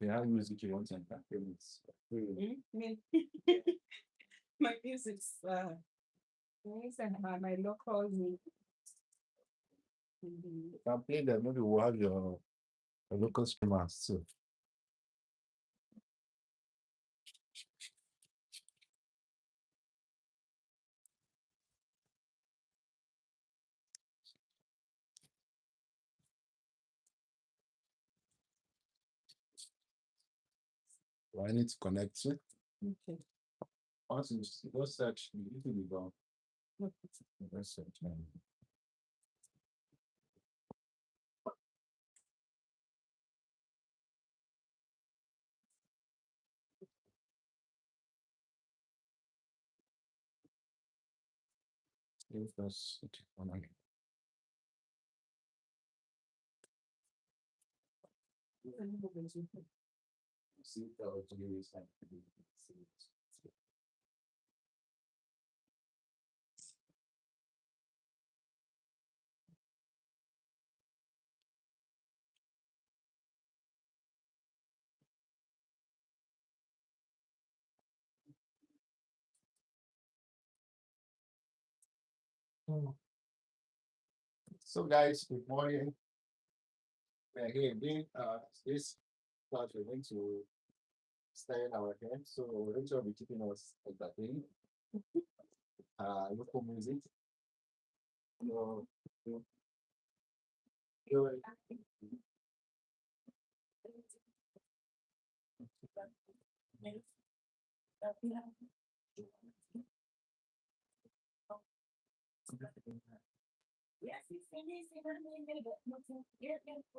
have music you want to entertain, it's Me. My music's my local music. you can play that. Maybe we'll have your local streamers too. Do I need to connect to? Okay. Also, go search YouTube about research. If that's one again. See if that would give you some. So guys, good morning. We're here again. This class we're going to stay in our hands. So we're going to be keeping us entertained. Local music. So,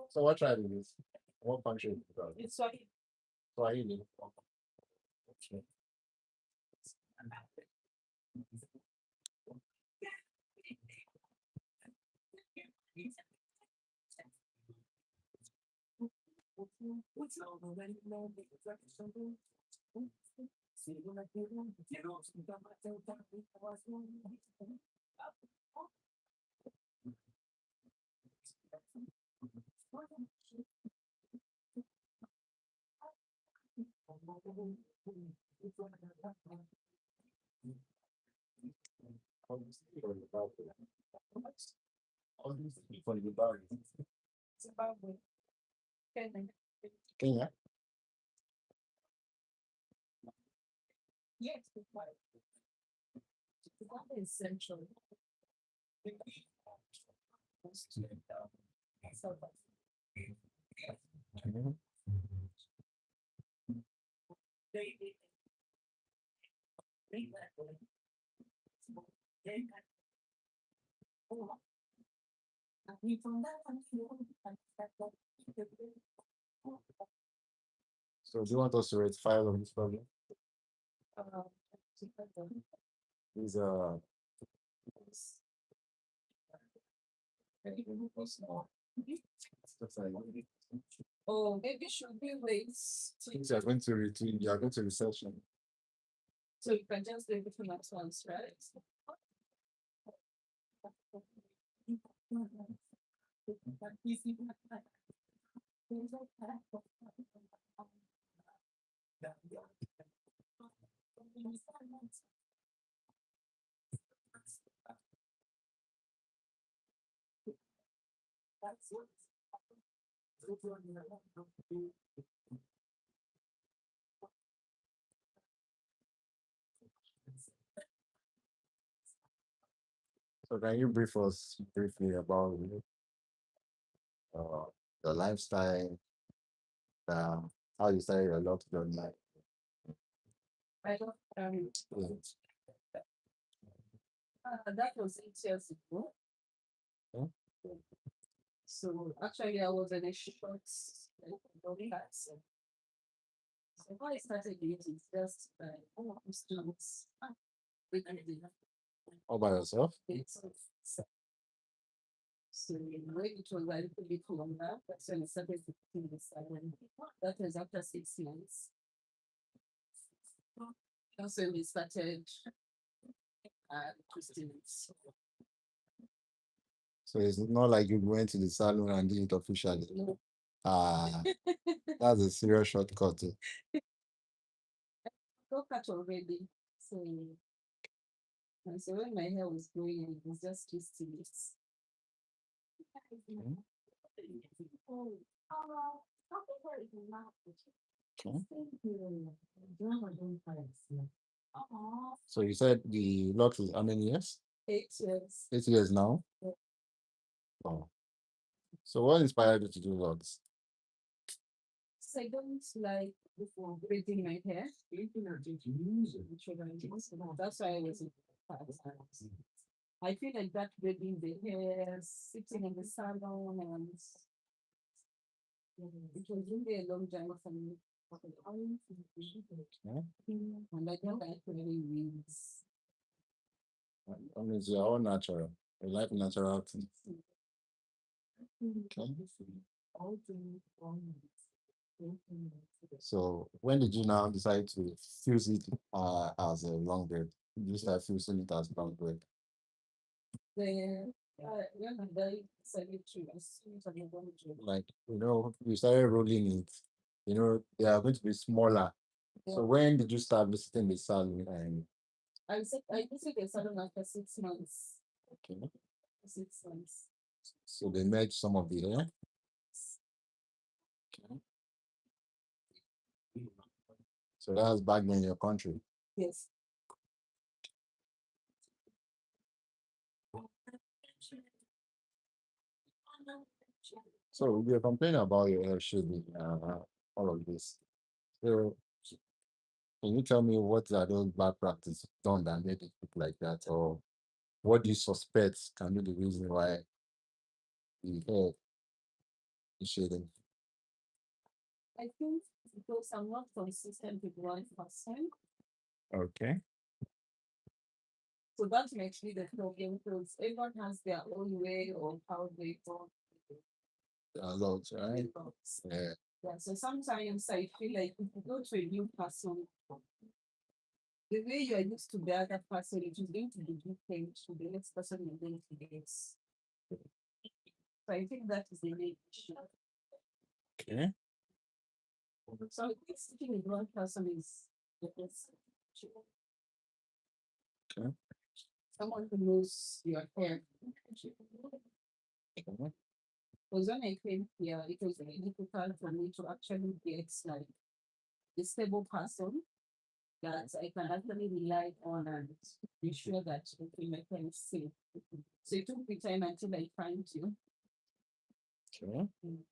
so what tribe is this? What country? It's Swahili. Swahili. Okay. Zimbabwe. Kenya. Kenya. Yes, it's white. Zimbabwe is central. South Mhm. So do you want us to rate 5 on this problem? These Oh, maybe should we wait things you are going to retweet, you are going to research them. so you can just do it for next ones, right? So can you brief us briefly about uh, your lifestyle, how you started your lockdown life? I don't, Yes. that was 8 years ago. Hmm? So actually, I was in a short body accent. So how I started using just students with All by yourself? so when it was a little bit longer, that's when I started to do the salon. That was after 6 months. That's when we started Christians. So it's not like you went to the salon and did it officially. No, Ah, that's a serious shortcut. Got cut already. So, and so when my hair was growing, it was just twisting it. Okay. So you said the lot is how many years? 8 years. 8 years now. Yeah. Oh. So what inspired you to do lots? So I don't like before braiding my hair. That's why I was in class. I feel like that braiding the hair, sitting in the salon, and it was really a long journey for me. Yeah. And I don't like really weeds. That means you're all natural. You like natural things. Okay. So when did you now decide to fuse it as a long braid? Did you start fusing it as long braid? Then when I decided to assume that I'm going to Like, you started rolling it, they are going to be smaller. So when did you start visiting the salon? And I visited the salon after 6 months. okay, 6 months. so they merged some of the hair. Okay. So that was back then in your country. Yes. So you're complaining about your hair shading, all of this. So can you tell me what are those bad practices done that made it look like that, or what do you suspect can be the reason why the hair is shading? I think because I'm not consistent with one person. Okay. So that makes me the problem because everyone has their own way of how they go. A lot, right? Yeah. Yeah, so sometimes I feel like if you go to a new person, the way you are used to the other person, it is going to be different to the next person you're going to get. So I think that is the main issue. Okay. So I think sitting with one person is the best. Okay. Someone who knows your hair. Okay. Because when I came here, it was very difficult for me to actually get like a stable person that I can actually rely on and be sure that okay, my hair is safe. So it took me time until I find you. Okay. And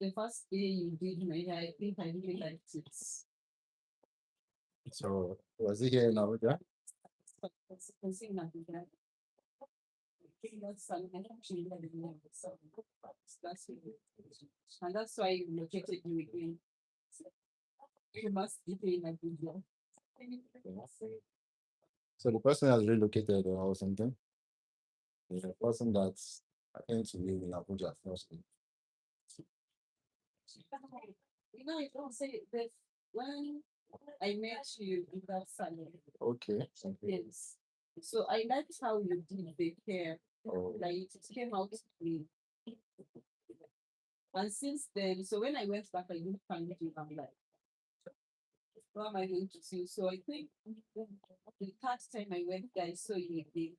the first day you did my hair, I think I really liked it. So was he here in Abuja? But it's in Abuja. I think that's something I actually had in mind. So that's really, and that's why you located you again. You must be in Abuja. So the person has relocated or something. The person that's I to live in Abuja first. I don't say that when I met you in that salon. Okay. Yes. So I liked how you did the hair. Oh. Like it came out clean. And since then, so when I went back, I didn't find you. I'm like, what am I going to see? So I think the third time I went there, I saw you again.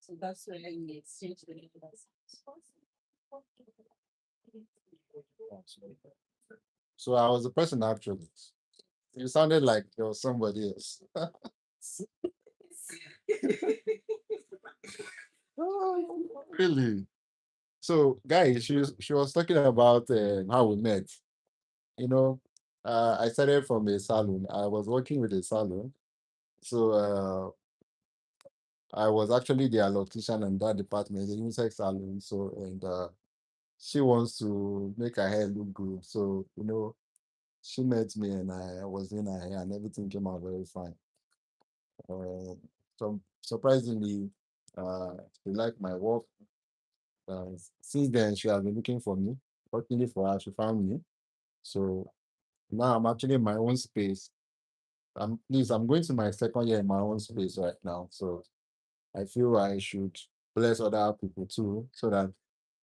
So that's where I exchanged the numbers. So I was the person actually. You sounded like you're somebody else. Oh, really? So, guys, she was talking about how we met. You know, I started from a salon. I was working with a salon, so I was actually their loctician in that department, the unisex salon. So, and she wants to make her hair look good. So, she met me and I was in her hair and everything came out very fine. So surprisingly, she liked my work. Since then, she has been looking for me. Fortunately for her, she found me. So now I'm actually in my own space. I'm going to my second year in my own space right now. So I feel I should bless other people too, so that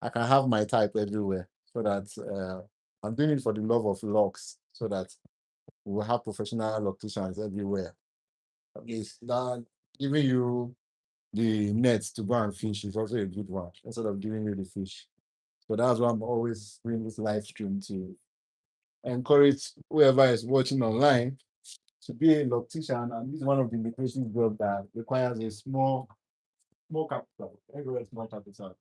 I can have my type everywhere. So that I'm doing it for the love of locks, so that we'll have professional locticians everywhere. At least that giving you the nets to go and fish is also a good one, instead of giving you the fish. So that's why I'm always doing this live stream to encourage whoever is watching online to be a loctician. And this is one of the immigration jobs that requires a small capital, very small capital.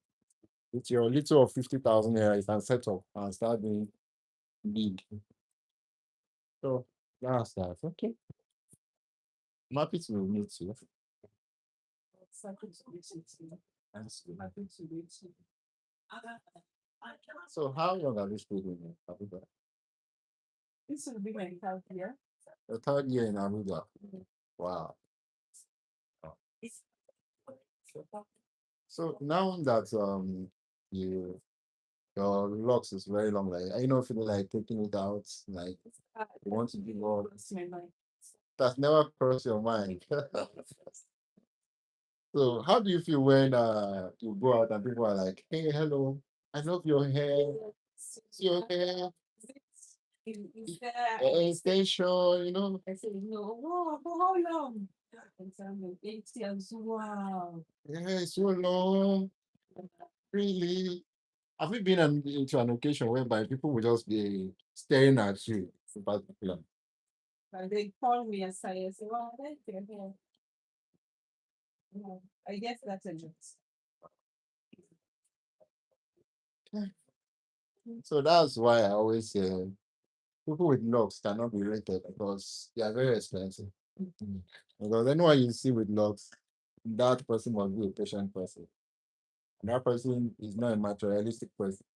With your little of 50,000 naira, you can set up and start doing big. So that's that. Okay. I'm happy to meet you. That's good. So how long have you stayed in Abuja? This will be my third year. The third year in Abuja. Wow. So now that you your locks is very long, like I know feeling like taking it out, like you want to give all. That's never crossed your mind. So how do you feel when you go out and people are like, hey, hello, I love your hair. See your hair Is there extension, I say, no, wow, for how long? And some 8 years, wow. Yeah, it's so long. Really. Have you been into an occasion whereby people will just be staring at you in particular? And they call me aside and say, wow, thank you. Yeah. No, I guess that's a joke. So that's why I always say people with locks cannot be rated because they are very expensive. Because anyone you see with locks, that person must be a patient person. And that person is not a materialistic person.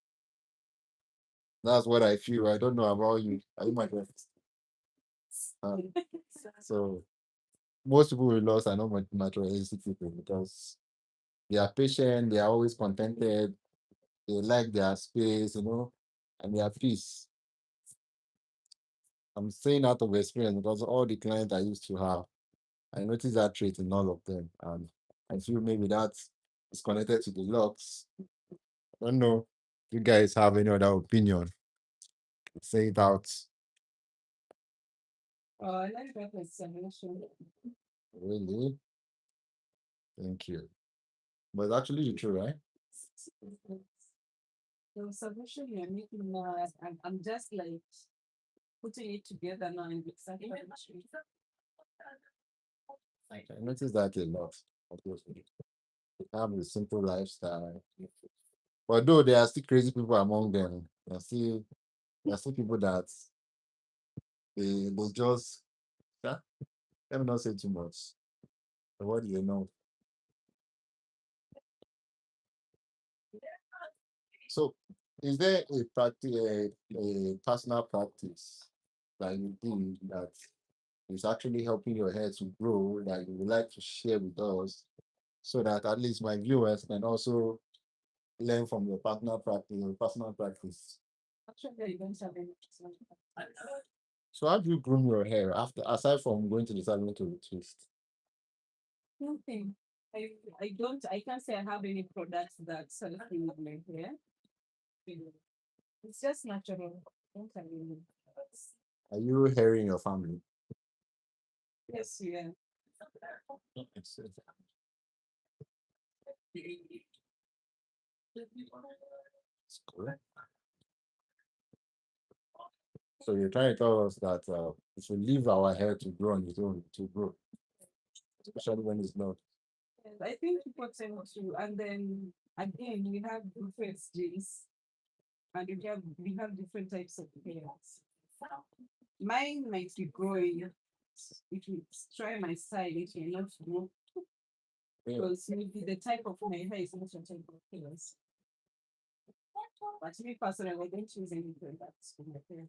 That's what I feel. I don't know about you. Are you materialistic? So most people with locks are not materialistic people because they are patient, they are always contented, they like their space, and their peace. I'm saying out of experience because all the clients I used to have, I noticed that trait in all of them. And I feel maybe that is connected to the locks. I don't know if you guys have any other opinion. Say it out. I like that explanation. Really? Thank you. But it's actually true, right? The submission you're making now, I'm just like putting it together now in the exactly. I noticed that a lot. Obviously. They have a simple lifestyle. But though there are still crazy people among them, there are still people that they just, yeah, let me not say too much. So what do you know? So is there a practice, a personal practice that you do that is actually helping your hair to grow that you would like to share with us so that at least my viewers can also learn from your personal practice? Actually, I don't have any. So how do you groom your hair after aside from going to the salon to twist? Nothing. I don't. I can't say I have any products that help me with my hair. It's just natural. Don't have any. Are you hairing your family? Yes, yeah. It's correct. So you're trying to tell us that we should leave our hair to grow on its own to grow, especially when it's not. And I think people tend to, and then again, we have different stages, and we have different types of hairs. Mine might be growing. If you try my style, it will not grow Yeah. because maybe the type of my hair is not your type of hairs. But me personally, I don't choose any products for my hair.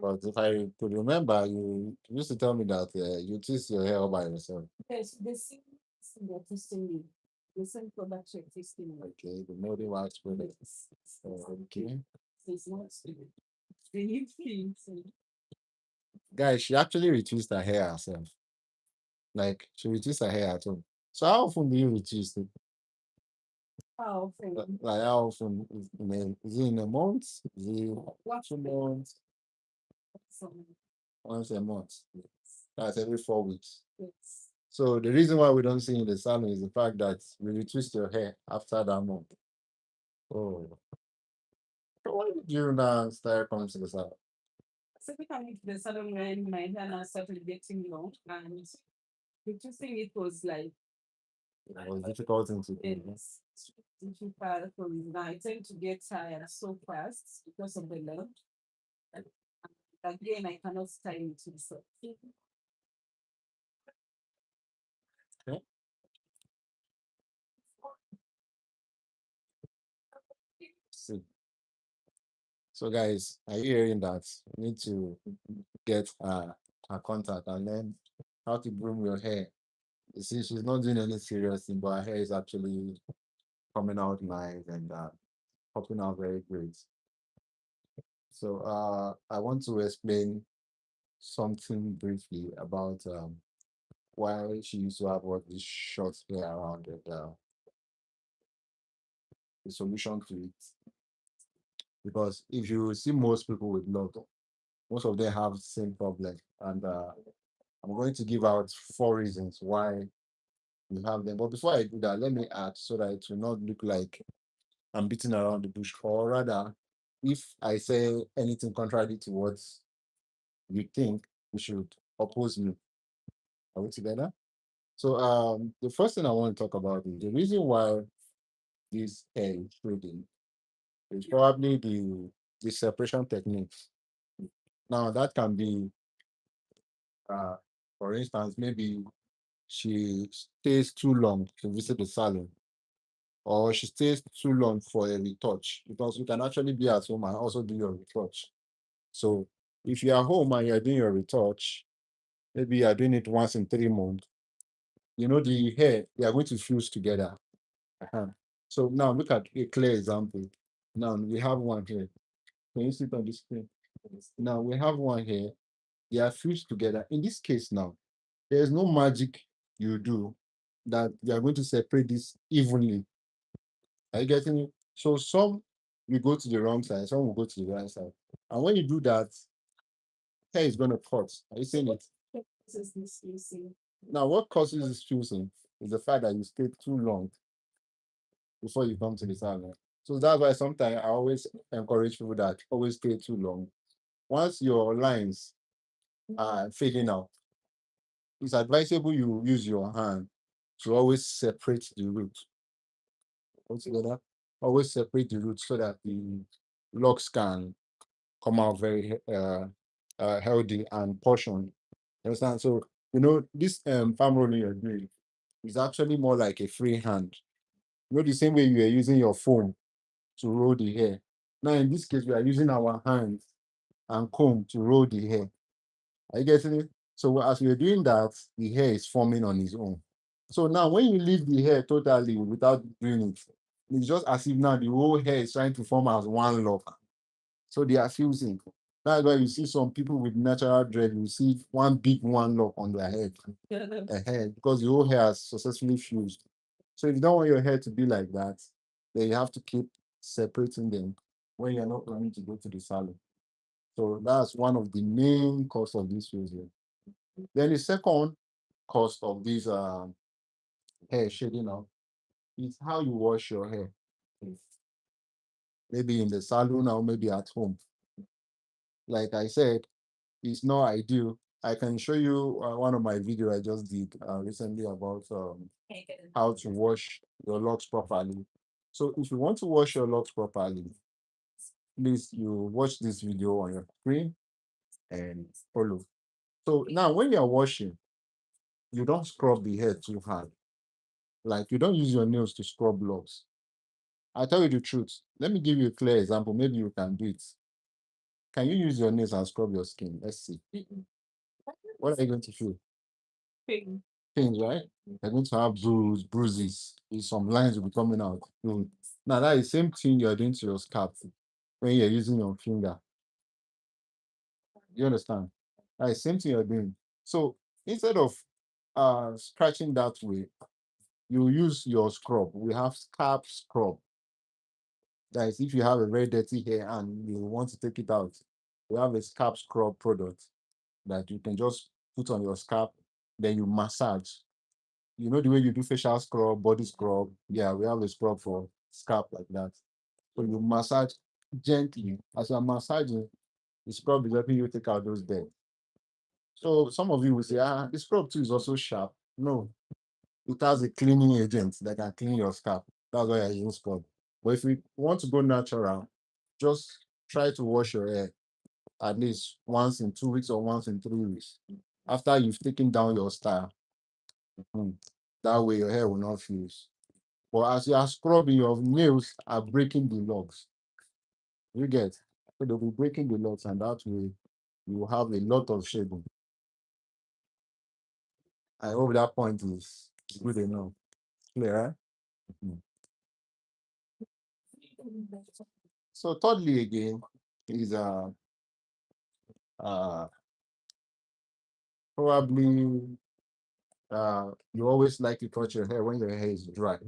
But if I could remember, you used to tell me that you twist your hair all by yourself. Yes, the same thing you're testing me. The same product you're testing me. Okay, the molding wax products. Okay. It's not the new things. Guys, she actually retwist her hair herself. Like she retwist her hair at home. So how often do you retwist it? How often? Like how often is it in a month? Is it What 2 months? some? Once a month. That's every 4 weeks. Yes. So the reason why we don't see in the salon is the fact that we retwist your hair after that month. Oh. So why did you now start coming to the salon? So becoming to the salon when my hair now started getting long, and the two thing it was like It was difficult thing to do. it's difficult because now I tend to get tired so fast because of the length. And again, I cannot style it myself. Okay. See. So guys, are you hearing that? You need to get her contact and learn how to groom your hair. You see, she's not doing any serious thing, but her hair is actually coming out nice and popping out very great. So I want to explain something briefly about why she used to have all this short hair around it. The solution to it, because if you see most people with locks, most of them have the same problem, and I'm going to give out 4 reasons why you have them. But before I do that, let me add so that it will not look like I'm beating around the bush, or rather, if I say anything contrary to what you think, you should oppose me. Are we together? So the first thing I want to talk about is the reason why this hair is shading is probably the separation techniques. Now that can be uh for instance, maybe she stays too long to visit the salon, or she stays too long for a retouch, because you can actually be at home and also do your retouch. So if you're home and you're doing your retouch, maybe you're doing it once in 3 months, the hair, they are going to fuse together. Uh-huh. So now look at a clear example. Now we have one here. Can you see it on the screen? Now we have one here. They are fused together. In this case now, there is no magic you do that you are going to separate this evenly. Are you getting it? So some will go to the wrong side, some will go to the right side. And when you do that, hair is going to cut. Are you seeing it? This is this you see. Now, what causes this fusing is the fact that you stay too long before you come to the salon. So that's why sometimes I always encourage people that always stay too long. Once your lines are fading out, it's advisable you use your hand to always separate the root altogether. Always separate the root so that the locks can come out very healthy and portioned. You understand? So this palm rolling you're doing is actually more like a free hand. The same way you are using your phone to roll the hair. Now in this case, we are using our hands and comb to roll the hair. Are you getting it? So as we're doing that, the hair is forming on its own. So now when you leave the hair totally without doing it, it's just as if now the whole hair is trying to form as one lock. So they are fusing. That's why you see some people with natural dread, you see one big one lock on their head, because the whole hair has successfully fused. So if you don't want your hair to be like that, then you have to keep separating them when you're not planning to go to the salon. So that's one of the main cause of this fusing. Then the second cause of this hair shading out is how you wash your hair. Maybe in the salon or maybe at home. Like I said, it's not ideal. I can show you one of my video I just did recently about how to wash your locks properly. So if you want to wash your locks properly, please you watch this video on your screen and follow. So now when you're washing, you don't scrub the hair too hard. Like you don't use your nails to scrub locks. I tell you the truth. Let me give you a clear example. Maybe you can do it. Can you use your nails and scrub your skin? Let's see. What are you going to feel? Pain. Pains, right? You're going to have bruises. Some lines will be coming out. Now that is the same thing you're doing to your scalp when you're using your finger. You understand? That is the same thing you're doing. So instead of scratching that way, you use your scrub. We have scalp scrub. That is, if you have a very dirty hair and you want to take it out, we have a scalp scrub product that you can just put on your scalp, then you massage. You know the way you do facial scrub, body scrub. Yeah, we have a scrub for scalp like that. So you massage gently. As you're massaging, the scrub is helping you take out those dead. So some of you will say, the scrub too is also sharp. No, it has a cleaning agent that can clean your scalp. That's why I use scrub. But if you want to go natural, just try to wash your hair at least once in 2 weeks or once in 3 weeks after you've taken down your style. Mhm. That way your hair will not fuse. But as you are scrubbing, your nails are breaking the logs. You get, so they'll be breaking the logs, and that way you will have a lot of shading. I hope that point is good enough. Clear? Eh? Mhm. So thirdly again is uh probably you always like to touch your hair when your hair is dry.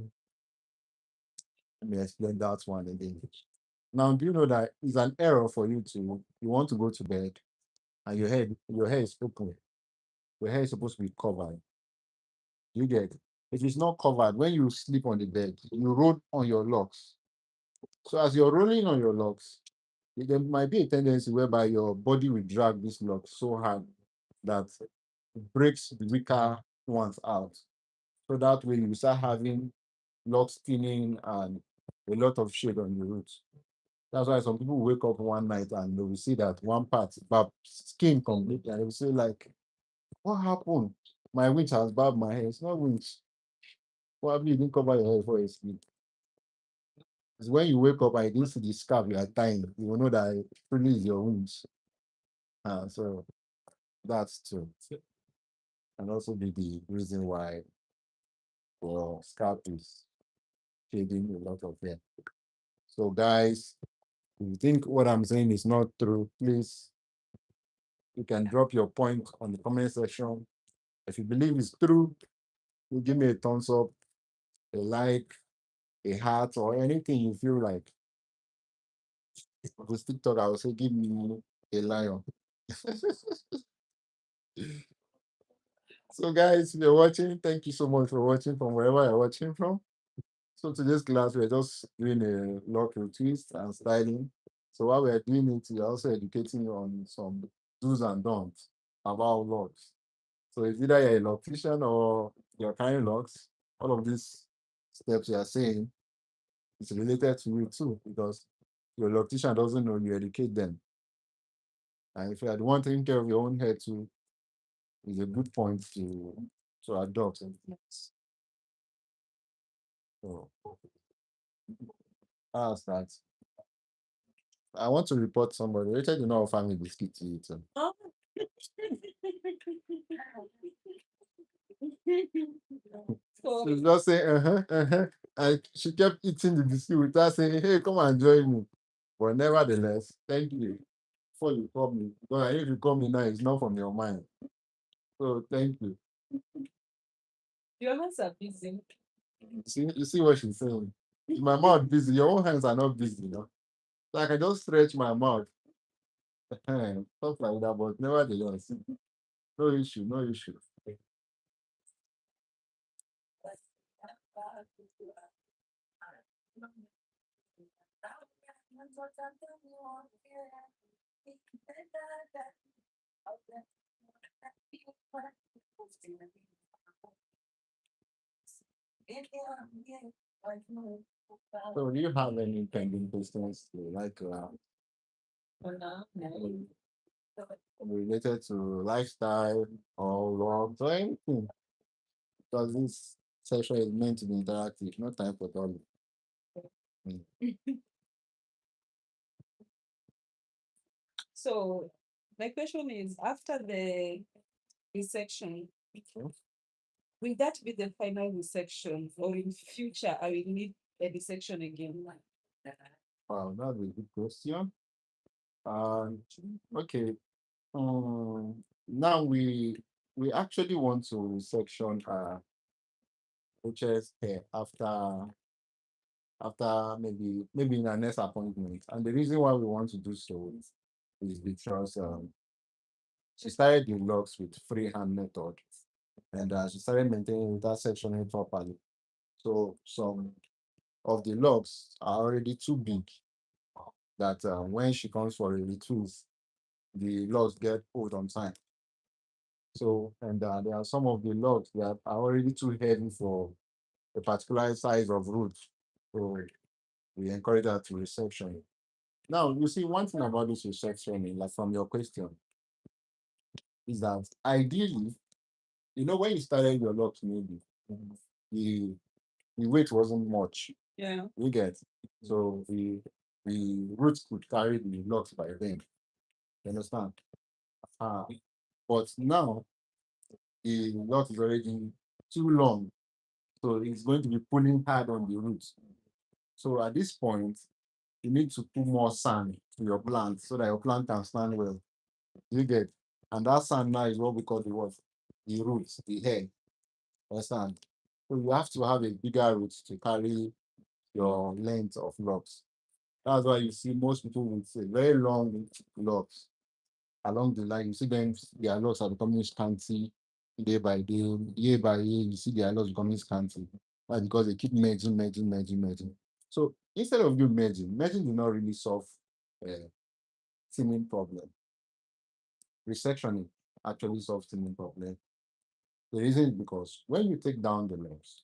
Let me explain that one again. Now, do you know that it's an error for you you want to go to bed and your hair is open. Your hair is supposed to be covered. You get, if it's not covered, when you sleep on the bed, you roll on your locks. So as you're rolling on your locks, there might be a tendency whereby your body will drag this lock so hard that it breaks the weaker ones out. So that way you start having lock spinning and a lot of shade on the roots. That's why some people wake up one night and they will see that one part, but skin completely, and they will say like, "What happened? My winch has barbed my hair." It's not winch. Probably you didn't cover your hair before you sleep. It's when you wake up and you didn't see the scarf you are tying, you will know that it really is your winch. So that's true. And also be the reason why your scalp is shading a lot of hair. So guys, if you think what I'm saying is not true, please, you can drop your point on the comment section. If you believe it's true, you give me a thumbs up, a like, a heart, or anything you feel like. If it's TikTok, I will say, give me a lion. So, guys, if you're watching, thank you so much for watching from wherever you're watching from. So, today's class, we're just doing a lock retwist and styling. So, while we're doing it, we're also educating you on some do's and don'ts about locks. So, it's either you're a loctician or you're carrying locks, all of these steps you are saying is related to you too, because your loctician doesn't know you educate them. And if you are the one taking care of your own hair too, it's a good point to adopt. So that's that. I want to report somebody. Rachel did not offer me biscuit to eat. She's just saying, and she kept eating the biscuit without saying, hey, come and join me. But nevertheless, thank you before you call me. Because if you call me now, it's not from your mind. So thank you. Your hands are busy. You see what she's saying? Is my mouth busy? Your own hands are not busy, you know? So I can just stretch my mouth. Stuff like that, but nevertheless, no issue, no issue. So do you have any pending business you like For now, no. related to lifestyle or work or anything? Because this session is meant to be interactive, no time for talking. So my question is, after the resection, will that be the final resection, or in future I will need a resection again? Wow, that's a good question. Okay. Now we actually want to section HS hair after maybe in our next appointment. And the reason why we want to do so is because she started the locks with freehand method, and she started maintaining that sectioning properly. So some of the locks are already too big that when she comes for a retooth, the locks get pulled on time. So, and there are some of the locks that are already too heavy for a particular size of root. So we encourage her to resection. Now, you see, one thing about this resection, like from your question, is that ideally, when you started your locks, maybe the the weight wasn't much. Yeah. You get so the roots could carry the locks by then. You understand? Uh, but now the lock is already too long, so it's going to be pulling hard on the roots. So at this point, you need to put more sand to your plant so that your plant can stand well. You get, and that sand now is what we call the what? The roots, the head. Understand? So you have to have a bigger root to carry your length of locks. That's why you see most people with a very long locks along the line. You see them, their locks are becoming scanty day by day, year by year. You see their locks becoming scanty. Why? Because they keep merging. So instead of you merging do not really solve a thinning problem. Resectioning actually solves thinning problem. The reason is because when you take down the locks,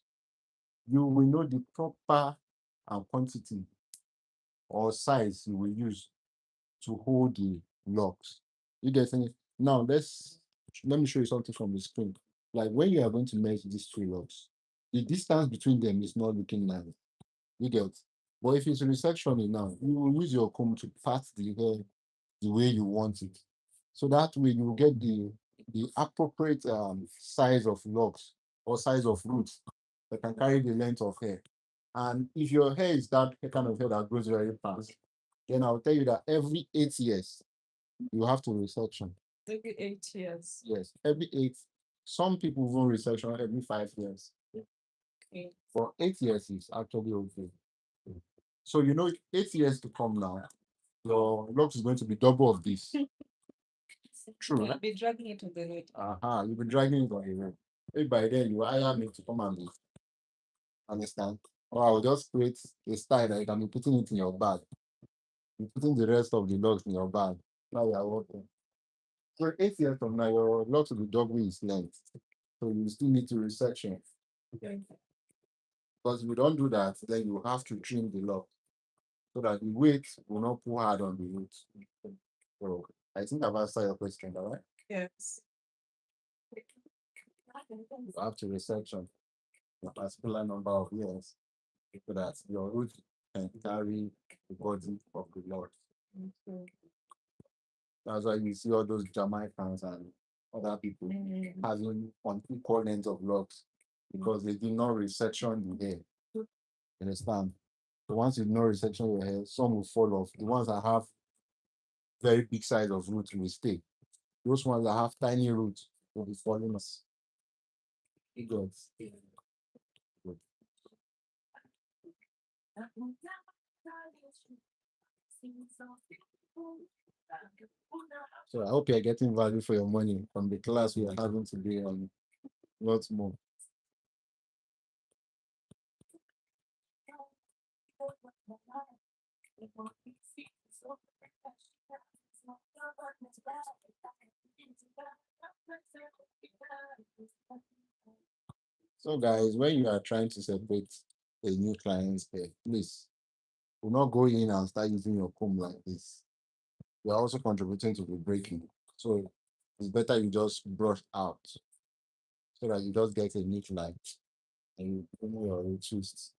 you will know the proper quantity or size you will use to hold the locks. You get it? Now let me show you something from the screen. Like when you are going to measure these three locks, the distance between them is not looking nice. You get. But if it's resection now, you will use your comb to part the hair the way you want it. So that way you will get the appropriate size of locks or size of roots that can carry the length of hair. And if your hair is that kind of hair that grows very fast, then I'll tell you that every 8 years you have to resection. Every 8 years. Yes, every eight. Some people even resection every 5 years. Okay. For 8 years is actually okay. So 8 years to come now, your locks is going to be double of this. True. I'll be dragging it to the road. You've been dragging it on the road. Maybe by then you hire me to come and understand. Or I'll just create a style that you can be putting it in your bag. You're putting the rest of the locks in your bag. Now you are working. So 8 years from now, your locks will be double its length. So you still need to resection. Okay. Because if you don't do that, then you have to trim the lock so that the weight will not pull hard on the roots. So I think I've answered your question, all right? Yes. You have to resection a particular number of years so that your root can carry the body of the Lord. Okay. That's why you see all those Jamaicans and other people having on equal length of locks because they did not resection the hair. You understand? So once you know resection your hair, some will fall off. The ones that have very big size of roots will stay. Those ones that have tiny roots will be falling off. It goes. Good. So I hope you're getting value for your money from the class we are having today on lots more. So guys, when you are trying to separate a new client's hair, please do not go in and start using your comb like this. You are also contributing to the breaking. So it's better you just brush out so that you just get a neat line and you remove your retwist.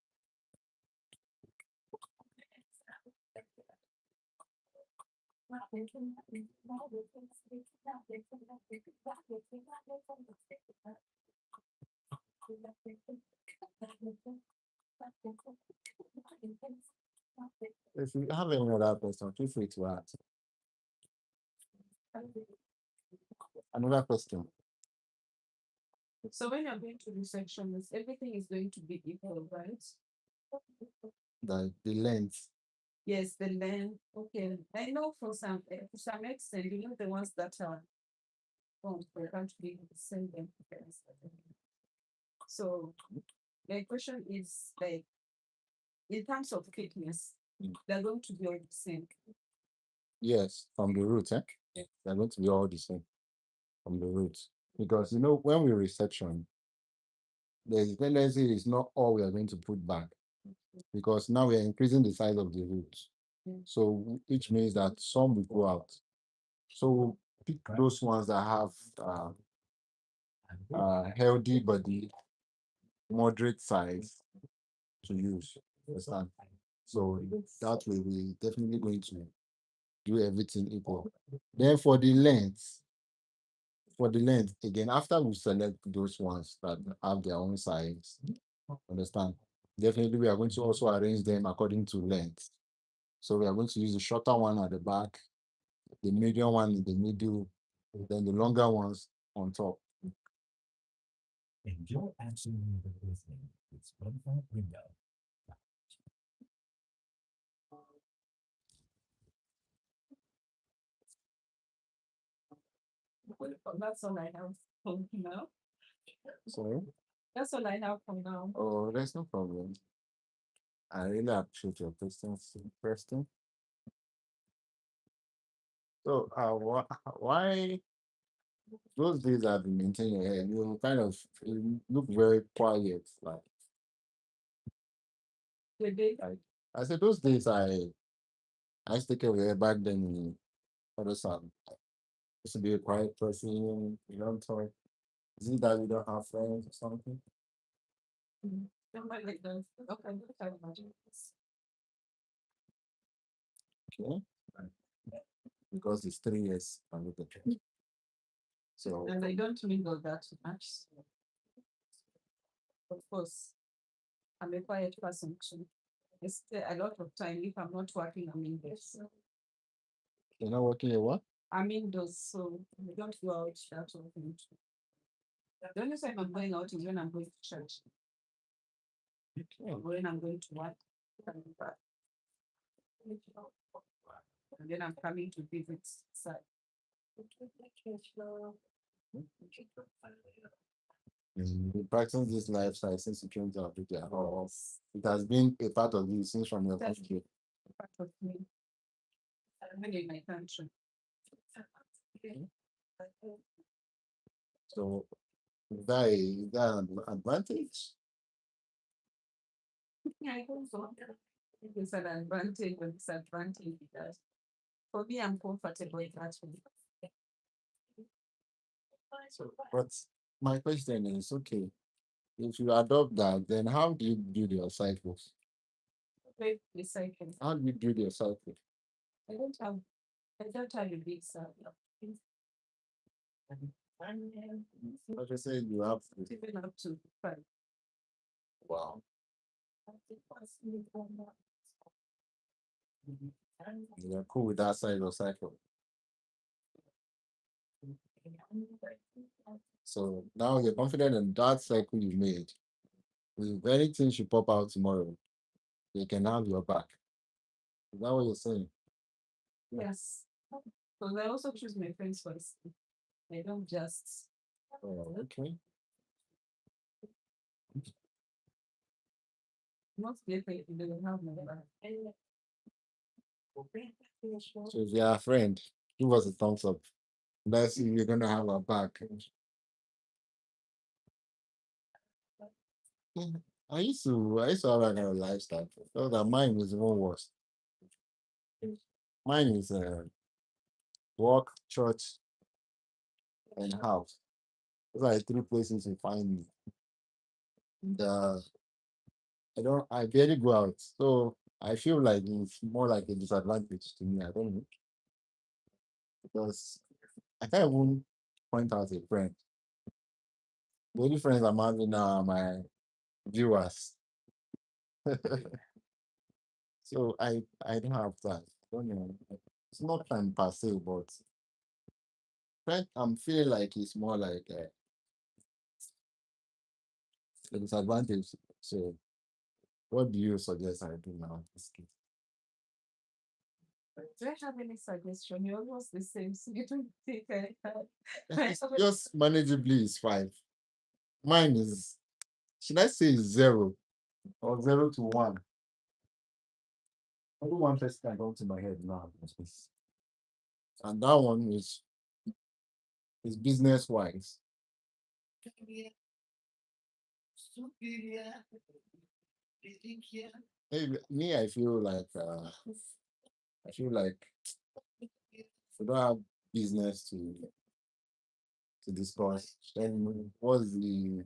If you have any other question, feel free to ask. Another question. So when you're going to resection, everything is going to be equal, right? The length. Yes, the length. Okay, I know for some extent, you know the ones that are they can't be the same length. So the question is like in terms of thickness, they're going to be all the same. Yes, from the root, eh? They're going to be all the same from the root. Because when we resection, the tendency is not all we are going to put back. Because now we are increasing the size of the root. So which means that some will go out. So pick those ones that have healthy body, moderate size to use. Understand? So that way we definitely going to do everything equal. Then for the length, again, after we select those ones that have their own size, understand? Definitely we are going to also arrange them according to length. So we are going to use the shorter one at the back, the medium one in the middle, then the longer ones on top. Enjoy answering the listening with Spotify window. That's all I have for now. Sorry? That's all I have for now. Oh, there's no problem. I really appreciate your questions, Preston. So, why those days I've been maintaining your hair, you look very quiet. Like I said, those days I used to take care of your hair back then in other side. Used to be a quiet person, you don't talk. Is it that you don't have friends or something? Somebody does. Okay, look at Okay. Because it's 3 years. So and I don't mingle that much. Of course, I'm a quiet person too. It's a lot of time if I'm not working, I'm indoors. you're not working at what? I'm indoors, so I don't go out that often. The only time I'm going out is when I'm going to church Okay. or when I'm going to work. Coming back. And then I'm coming to visit side. You practice this lifestyle since you came to Abuja. Oh, it has been a part of you since from your country. Part of me. Even in my country. So is that an advantage? Yeah, I think so. It's an advantage or disadvantage because for me, I'm comfortable with that way. So, but my question is, okay, if you adopt that, then how do you build your cycles? Very recycling. How do you build your cycle? I don't have I don't have a big son. Like I said, you have to. Even up to 5. Wow. You're cool with that side of cycle. So now you're confident in that cycle you made. If anything should pop out tomorrow, they can have your back. Is that what you're saying? Yes. Because I also choose my friends first. I don't just Oh, okay. not definitely they will have my back. So if you're a friend, give us a thumbs up. Let's see if you're gonna have our back. I used to have that kind of lifestyle. So that mine is even worse. Mine is work, church, and house. Those are the 3 places you find me. And I barely go out. So I feel like it's more like a disadvantage to me. I don't know. Because I can't even point out a friend. The only friends I'm having now are my viewers. So I don't have that. Don't know. It's not time per se, but friend, I'm feeling like it's more like a disadvantage. So, what do you suggest I do now? Do I have any suggestion? You're almost the same, so you don't think I have. Just manageably is 5. Mine is, should I say 0 or 0 to 1? Only one person can come to my head now. And that one is business wise. Maybe me, I feel like we don't have business to discuss. Then what's the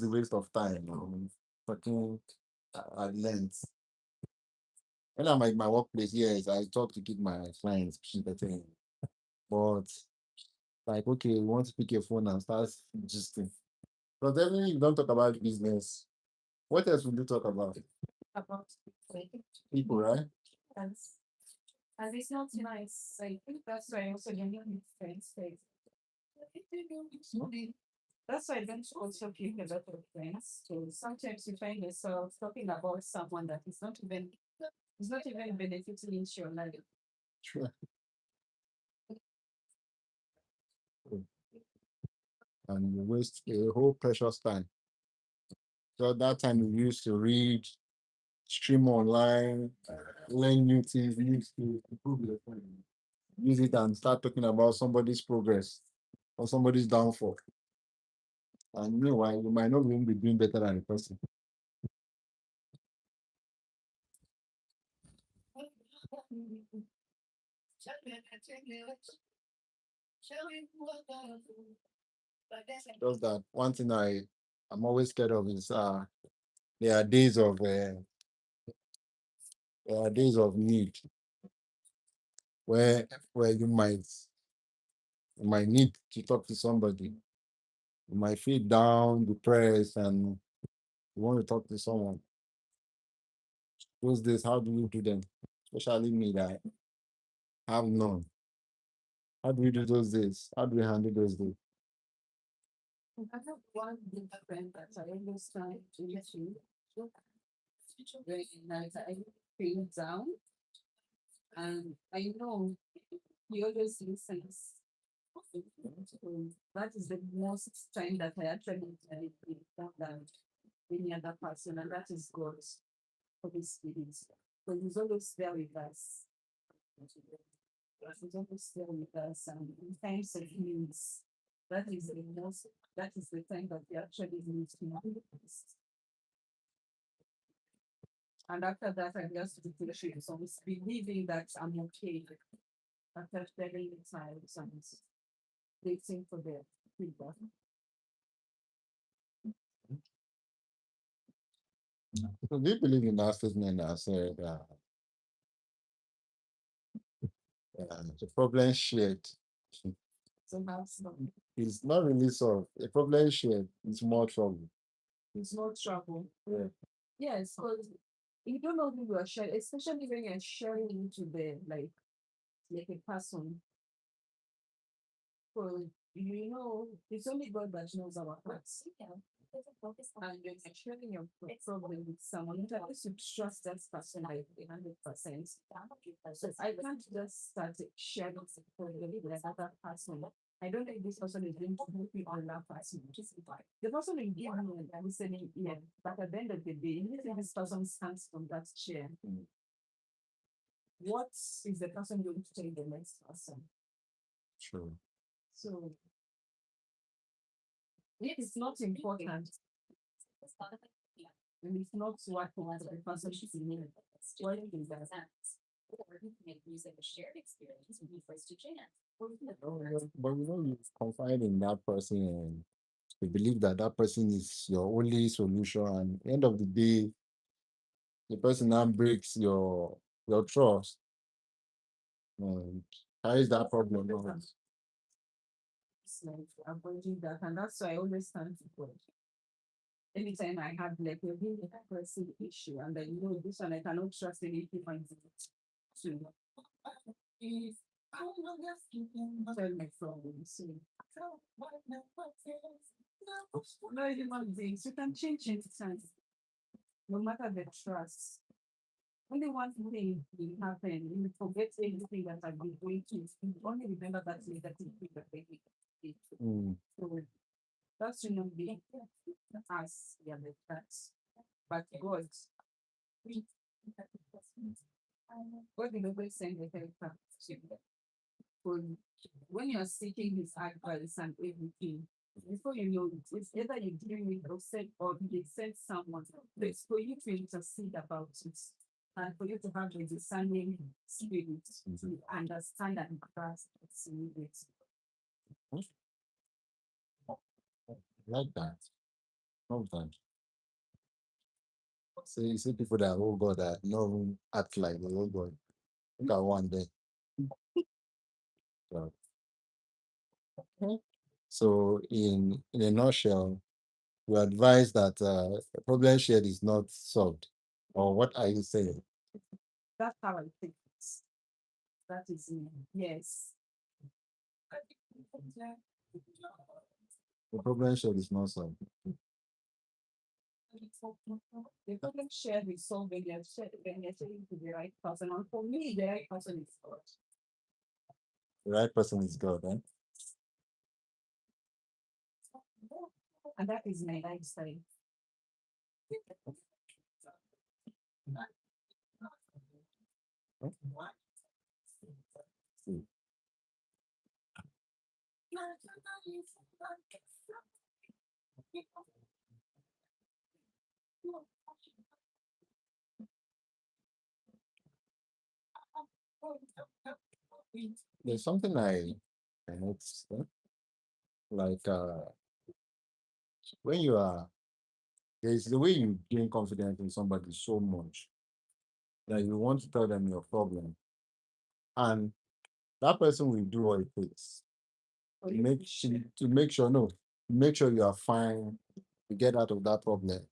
waste of time? Talking at length. When I'm at my workplace, yes, I talk to keep my clients entertained. But like, okay, you want to pick your phone and start gisting. Because definitely you don't talk about business. What else would you talk about? About People, right? and it's not nice. I think that's why also you need friends. That's why I don't also keep a lot of friends. So sometimes you find yourself talking about someone that is not even benefiting into your life. Sure. And you waste a whole precious time. So that time you used to read, stream online, learn new things, new skills, improve your time. Use it and start talking about somebody's progress or somebody's downfall. And meanwhile, you might not even be doing better than the person. Just that one thing I'm always scared of is there are days of need where you might need to talk to somebody. You might feel down, depressed, and you want to talk to someone. Those days, how do you do them? Especially me that have none. How do we do those days? How do we handle those days? I have one good friend that I always try to very nice. I feel down, and I know he always listens. So that is the most time that I actually found than any other person, and that is God for his spirit. So he's always there with us. He's always there with us, and in times of needs, that is the most. That is the time that we actually need him the most. And after that, I just be patient. So it's believing that I'm okay after very times and waiting for the feedback. So do you believe in that statement that said the problem shared So that's not, is not really solved? The problem shared is more trouble. it's not trouble. Yeah. Yes, because you don't know who you are sharing, especially when you're sharing into the like a person. So you know, it's only God that knows our hearts. And when you're sharing your problem with someone, you have to trust that person like 100%. So I can't just start sharing the problem with another person. I don't think this person is going to help me on that person. The person will give me an listening ear, but at the end of the day, even if this person stands from that chair, what is the person going to tell the next person? True. So it is not important. And it's not what the person should be doing. What is that? But you confide in that person and you believe that that person is your only solution. And at the end of the day, the person now breaks your trust and carries that problem on. It's like avoiding that, and that's why I always stand to God. Anytime I have like a really pressing issue, and I know this one I cannot trust any human to tell my problems. So No human beings, you can change anytime, no matter the trust. Only one thing will happen, you forget everything that I've been going through. You only remember that negative thing that they did. So that's human being, us, yeah, the trust. But God will always send a helper to you. For you. When you're seeking his advice and everything, before you know it, it's either you dream it or send or they send someone. But it's for you to intercede about it and for you to have the discerning spirit to understand and grasp its needs. Like that. Sometimes. So you see people that, oh God, that no even act like the oh God. Look at one day. So, so in a nutshell, we advise that a problem shared is not solved. Or what are you saying? That's how I think. That is me. Yes. The problem shared is not solved. The problem shared is solved when you're sharing to the right person. And for me, the right person is God. The right person is God, eh? And that is my lifestyle. See. There's something I noticed, eh? Like when you are there's the way you gain confidence in somebody so much that you want to tell them your problem, and that person will do what it takes to make sure no, to make sure you are fine, to get out of that problem.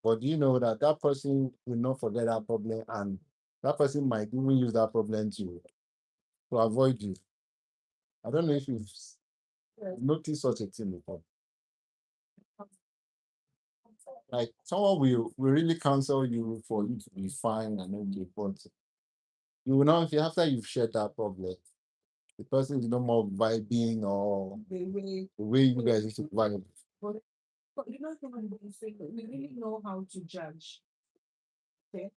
But do you know that that person will not forget that problem, and that person might even use that problem to avoid you. I don't know if you've noticed such a thing before. Like someone will really counsel you for you to be fine and okay, but you will not if after you've shared that problem, the person is no more vibing or the way you guys used to vibe. But you know, we really know how to judge. Okay.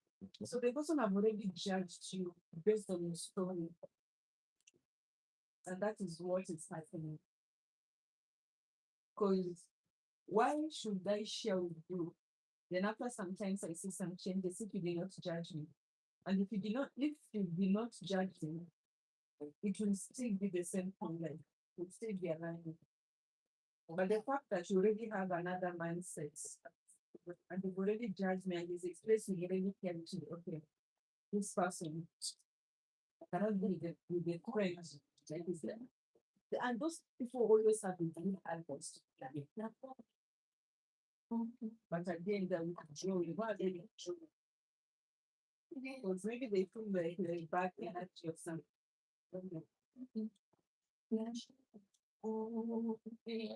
So the person have already judged you based on your story, and that is what is happening. Because why should I share with you? Then after sometimes I see some changes if you did not judge me. And if you did not judge me, it will still be the same problem. It will still be aligned. But the fact that you already have another mindset and you've already judged me and this expressing you already came to okay, this person cannot be with the friend like this. And those people always have been doing advice. But again, they will control you. What are they control? Because maybe they feel like they're back energy or something.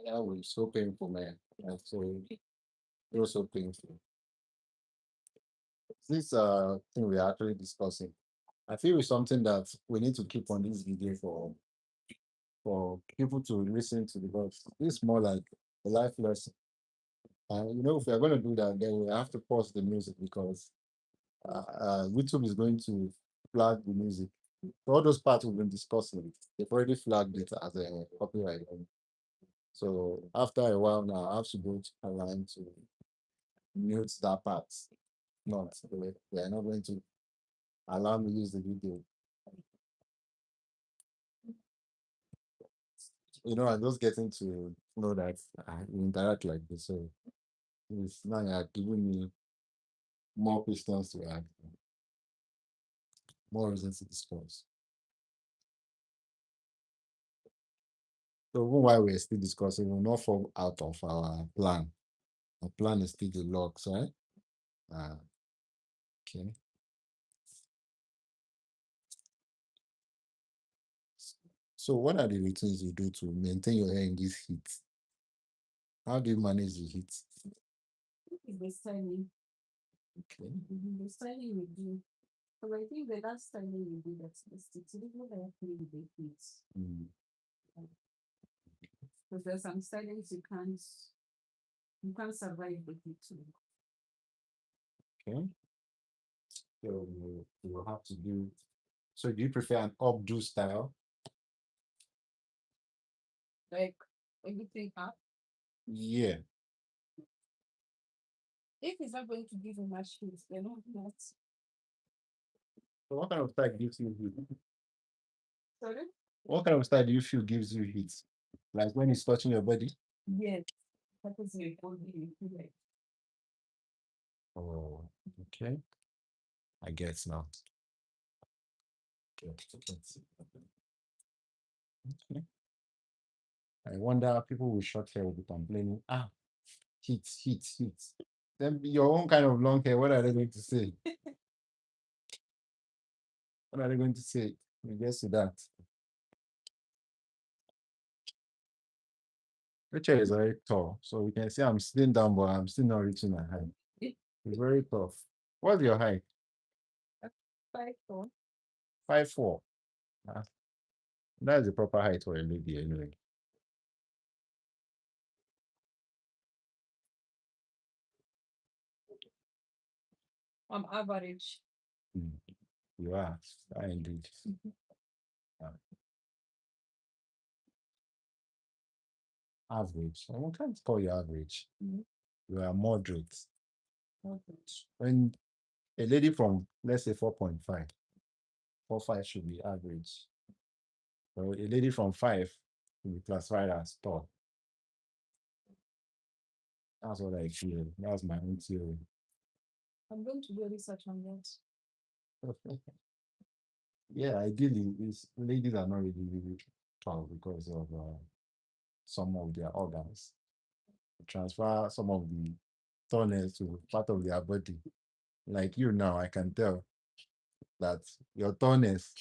That was so painful, man. That's so it was so painful. This thing we're actually discussing, I feel it's something that we need to keep on this video for people to listen to because it's more like a life lesson. And you know, if we're going to do that, then we have to pause the music because YouTube is going to flag the music. For all those parts we've been discussing, they've already flagged it as a copyright. So after a while now, I have to go to a line to mute that part. Not they are not going to allow me use the video. You know, I'm just getting to know that I interact like this. So it's now you're giving me more questions to ask, more reasons to discuss. So even while we're still discussing, we'll not fall out of our plan. Our plan is still the logs, right? Okay. So what are the routines you do to maintain your hair in this heat? How do you manage the heat? The styling. Okay. The styling we do. But I think the last styling we did that's it's really helpful with the heat. Because there's some stylings you can't survive the heat too. Okay. So you will have to do. So do you prefer an updo style? Like everything up. Yeah. If it's not going to give you much heat, then not. So what kind of style gives you heat? Sorry? What kind of style do you feel gives you heat? Like when it's touching your body? Yes. That is your body. You feel like Oh, okay. I guess now. Okay. Okay. I wonder how people with short hair will be complaining. Heat, heat, heat. Then your own kind of long hair, what are they going to say? What are they going to say? We get to that. Richard is very tall, so we can see I'm sitting down, but I'm still not reaching my height. It's very tough. What's your height? 5'4". 5'4". That's the proper height for a lady anyway. I'm average. You are. Indeed. Average. I can't call you average. You are moderate. Average. When a lady from, let's say, 4.5, 4.5 should be average. So a lady from 5 will be classified as tall. That's what I feel. That's my own theory. I'm going to do research on that. Yeah, ideally, ladies are not really tall because of some of their organs. Transfer some of the tallness to part of their body. Like you now, I can tell that your tallness,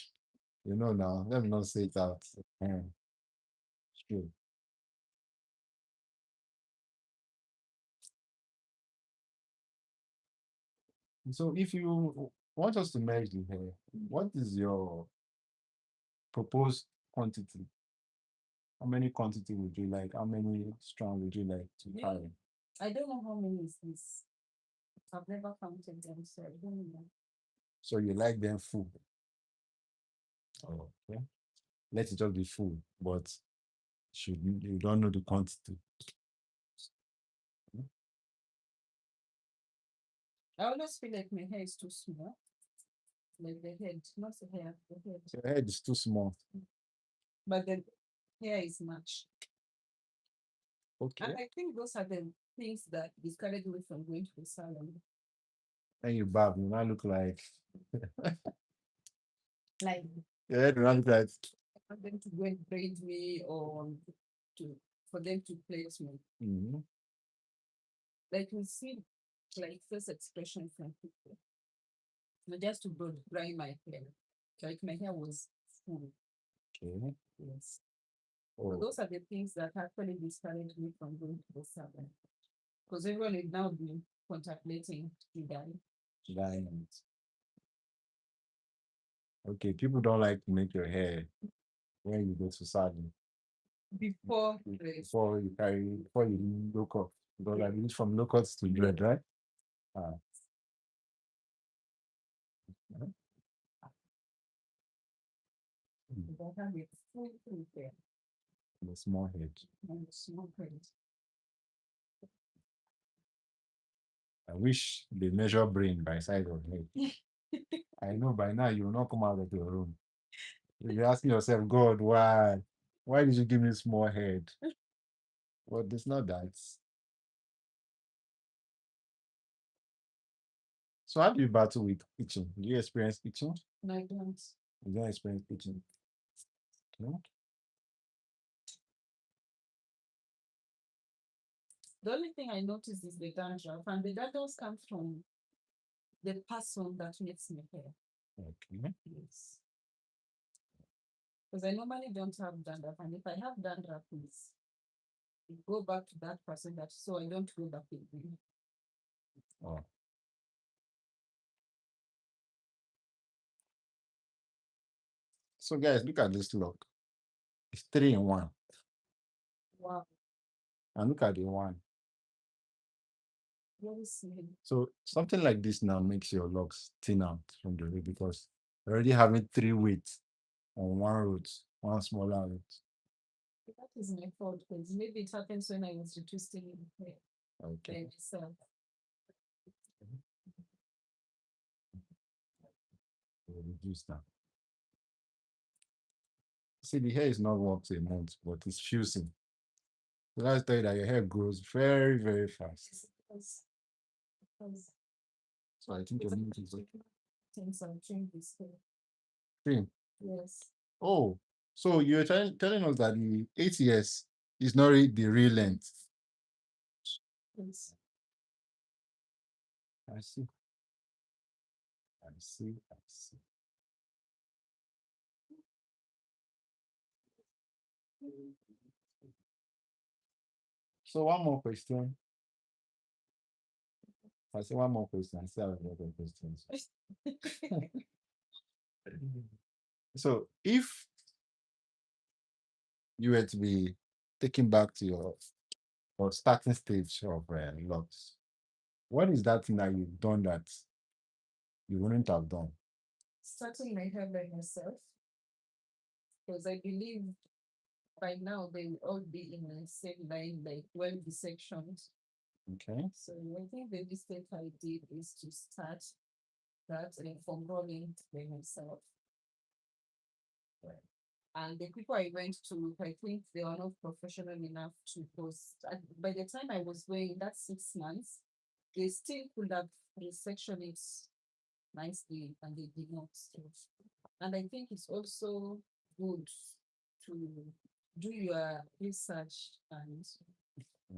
now, let me not say it out. It's true. So if you want us to merge the hair, what is your proposed quantity? How many quantity would you like? How many strand would you like to carry? I don't know how many is this. I've never counted them, so I don't know. So you like them full? Oh, okay. Let it just be full, but you don't know the quantity. I always feel like my hair is too small. Like the head, not the hair, the head. Your head is too small. But the hair is much. Okay. And I think those are the things that discourage me from going to the salon. And you barb, you might look like Like your head will not look like. I want them to go and braid me or for them to plait me. Like we see like first expression from people. But just to dry my hair. Like my hair was full. Okay. Yes. Oh, So those are the things that actually discourage me from going to the salon. Because everyone is now been contemplating to dye. dyeing it. Okay, people don't like to make your hair when you go to salon. Before Before you look up. Because I reach from locusts to dread, right? Ah. I have a full hair The small head. and a small head. I wish they measure brain by size of head. I know by now you will not come out of your room. You'll be asking yourself, God, why? Why did you give me small head? Well, it's not that. So how do you battle with itching? Do you experience itching? No, I don't. You don't experience itching. No? The only thing I notice is the dandruff, and the dandruff comes from the person that makes my hair. Okay. Yes. Because I normally don't have dandruff, and if I have dandruff, go back to that person that so I don't go back again. Oh. So guys, look at this lock. It's 3 in 1. Wow, And look at the one. very smooth. So something like this now makes your locks thin out from the root because you're already having 3 weights on one root, one smaller root. That is my fault because maybe it happens when I was retwisting in hair Okay. by myself. We'll reduce that. See, the hair is not once a month, but it's fusing. So that's tell you that your hair grows very, very fast. Because So I think your minute is okay. things are changing still. Trim. Yes. Oh, so you're telling us that the 8 years is not the real length. Yes. I see. I see. I see. So one more question. I say one more question. I still have other questions. So if you were to be taken back to your or starting stage of Locs, what is that thing that you've done that you wouldn't have done? Starting my hair by myself because I believe by now they will all be in the same line, like 12 sections. Okay. So I think the mistake I did is to start that from running by myself. And the people I went to, I think they were not professional enough to post. By the time I was going, that 6 months, they still could have resectioned it nicely and they did not. And I think it's also good to do your research and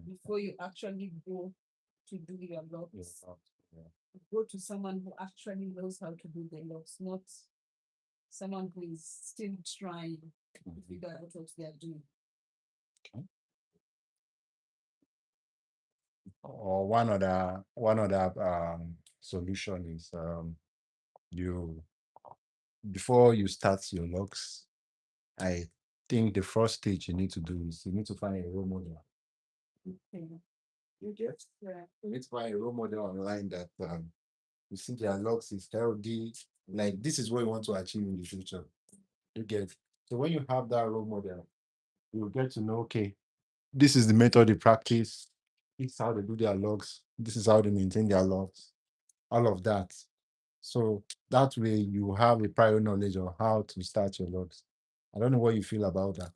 before you actually go to do your locks, go to someone who actually knows how to do the locks, not someone who is still trying to figure out what they are doing. Or one other solution is you before you start your logs, I think the first stage you need to do is you need to find a role model. Okay. You get? Yeah. You need to find a role model online that you see their logs is healthy. Like this is what you want to achieve in the future. You get? So when you have that role model, you get to know, okay, this is the method they practice. This is how they do their logs. This is how they maintain their logs. All of that. So that way you have a prior knowledge of how to start your logs. I don't know what you feel about that.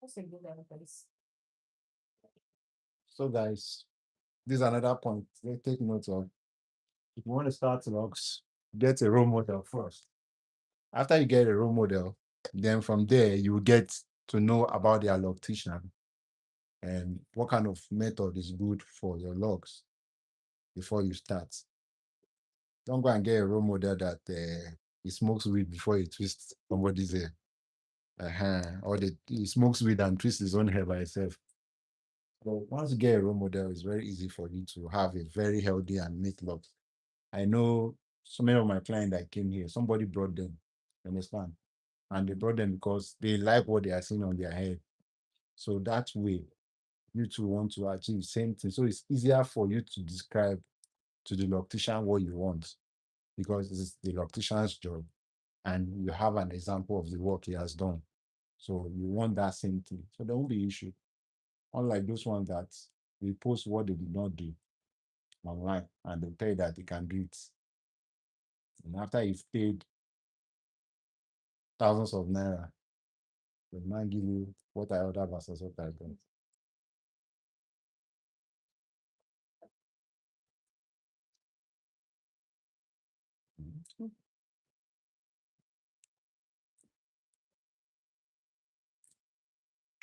That's a good advice. So guys, this is another point. Let's take note of. If you want to start logs, get a role model first. After you get a role model, then from there you will get to know about their loctician and what kind of method is good for your logs before you start. Don't go and get a role model that he smokes weed before he twists somebody's hair. Or he smokes weed and twists his own hair by himself. So once you get a role model, it's very easy for you to have a very healthy and neat locks. I know so many of my clients that came here, somebody brought them, you understand? And they brought them because they like what they are seeing on their head. So that way, you two want to achieve the same thing. So it's easier for you to describe to the loctician what you want because it's the loctician's job and you have an example of the work he has done. So you want that same thing. So there won't be issue. Unlike those ones that they post what they did not do online and they tell you that they can do it. And after you've paid thousands of naira, they might give you what I order versus what I got.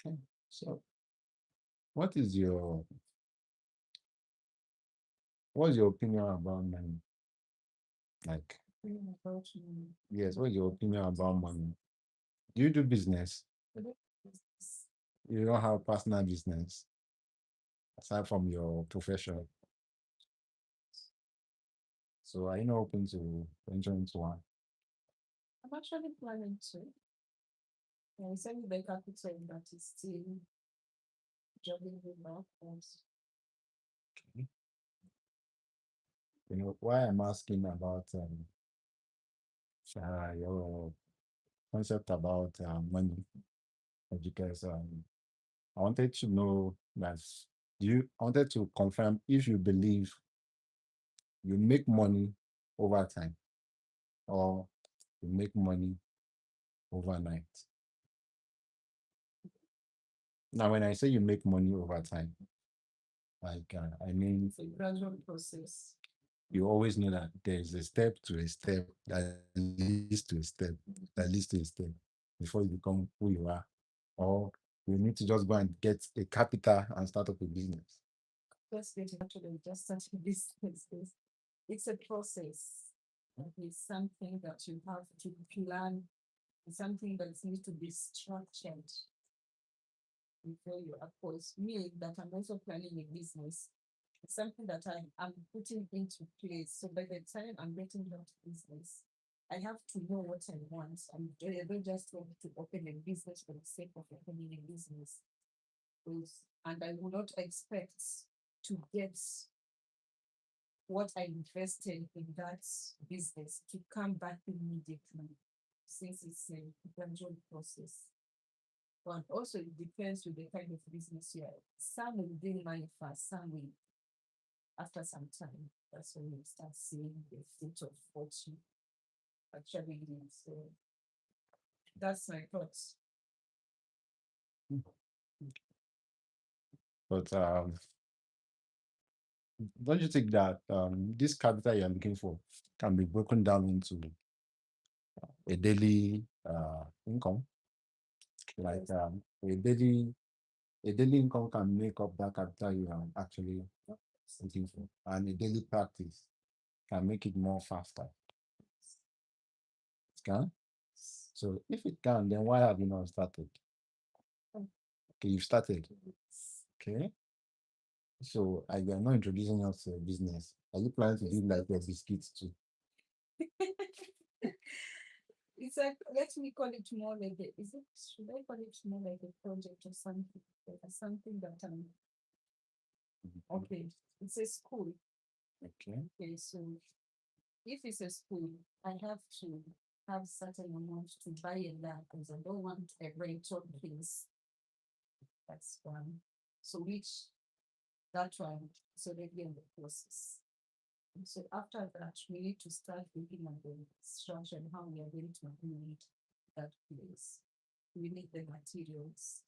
Okay. So what is what's your opinion about money? Like, yes, what's your opinion about money? Do you do business? You don't have personal business aside from your profession. So are you not open to venture into one? I'm actually planning to. I send you the capital that is still jogging with my course. Okay. You know why I'm asking about your concept about money because I wanted to know that I wanted to confirm if you believe you make money over time or you make money overnight. Now, when I say you make money over time, like I mean, It's a gradual process. you always know that there's a step to a step that leads to a step that leads to a step before you become who you are, or you need to just go and get a capital and start up a business. Just getting actually just such a business. It's a process. It's something that you have to plan. It's something that needs to be structured before you approach me that I'm also planning a business. It's something that I'm putting into place. So by the time I'm getting into business, I have to know what I want. I don't just want to open a business for the sake of opening a business. And I will not expect to get what I invested in that business to come back immediately since it's a gradual process. But also it depends with the kind of business you are. Some will bring money fast, some will after some time. That's when you start seeing the fruit of what you actually need. So that's my thoughts. But don't you think that this capital you're looking for can be broken down into a daily income? Like a daily income can make up that capital you are actually looking for, and a daily practice can make it more faster. It can. So if it can, then why have you not started? Okay, you've started. Okay. So you are not introducing us to a business. Are you planning to do like your biscuits too? It's like, let me call it more like should I call it more like a project or something? Like something that okay, it's a school. Okay. Okay, so if it's a school, I have to have certain amount to buy a land because I don't want a rental place. That's one. So which that one is already in the process. And so after that, we need to start looking at the structure and how we are going to build that place. We need the materials,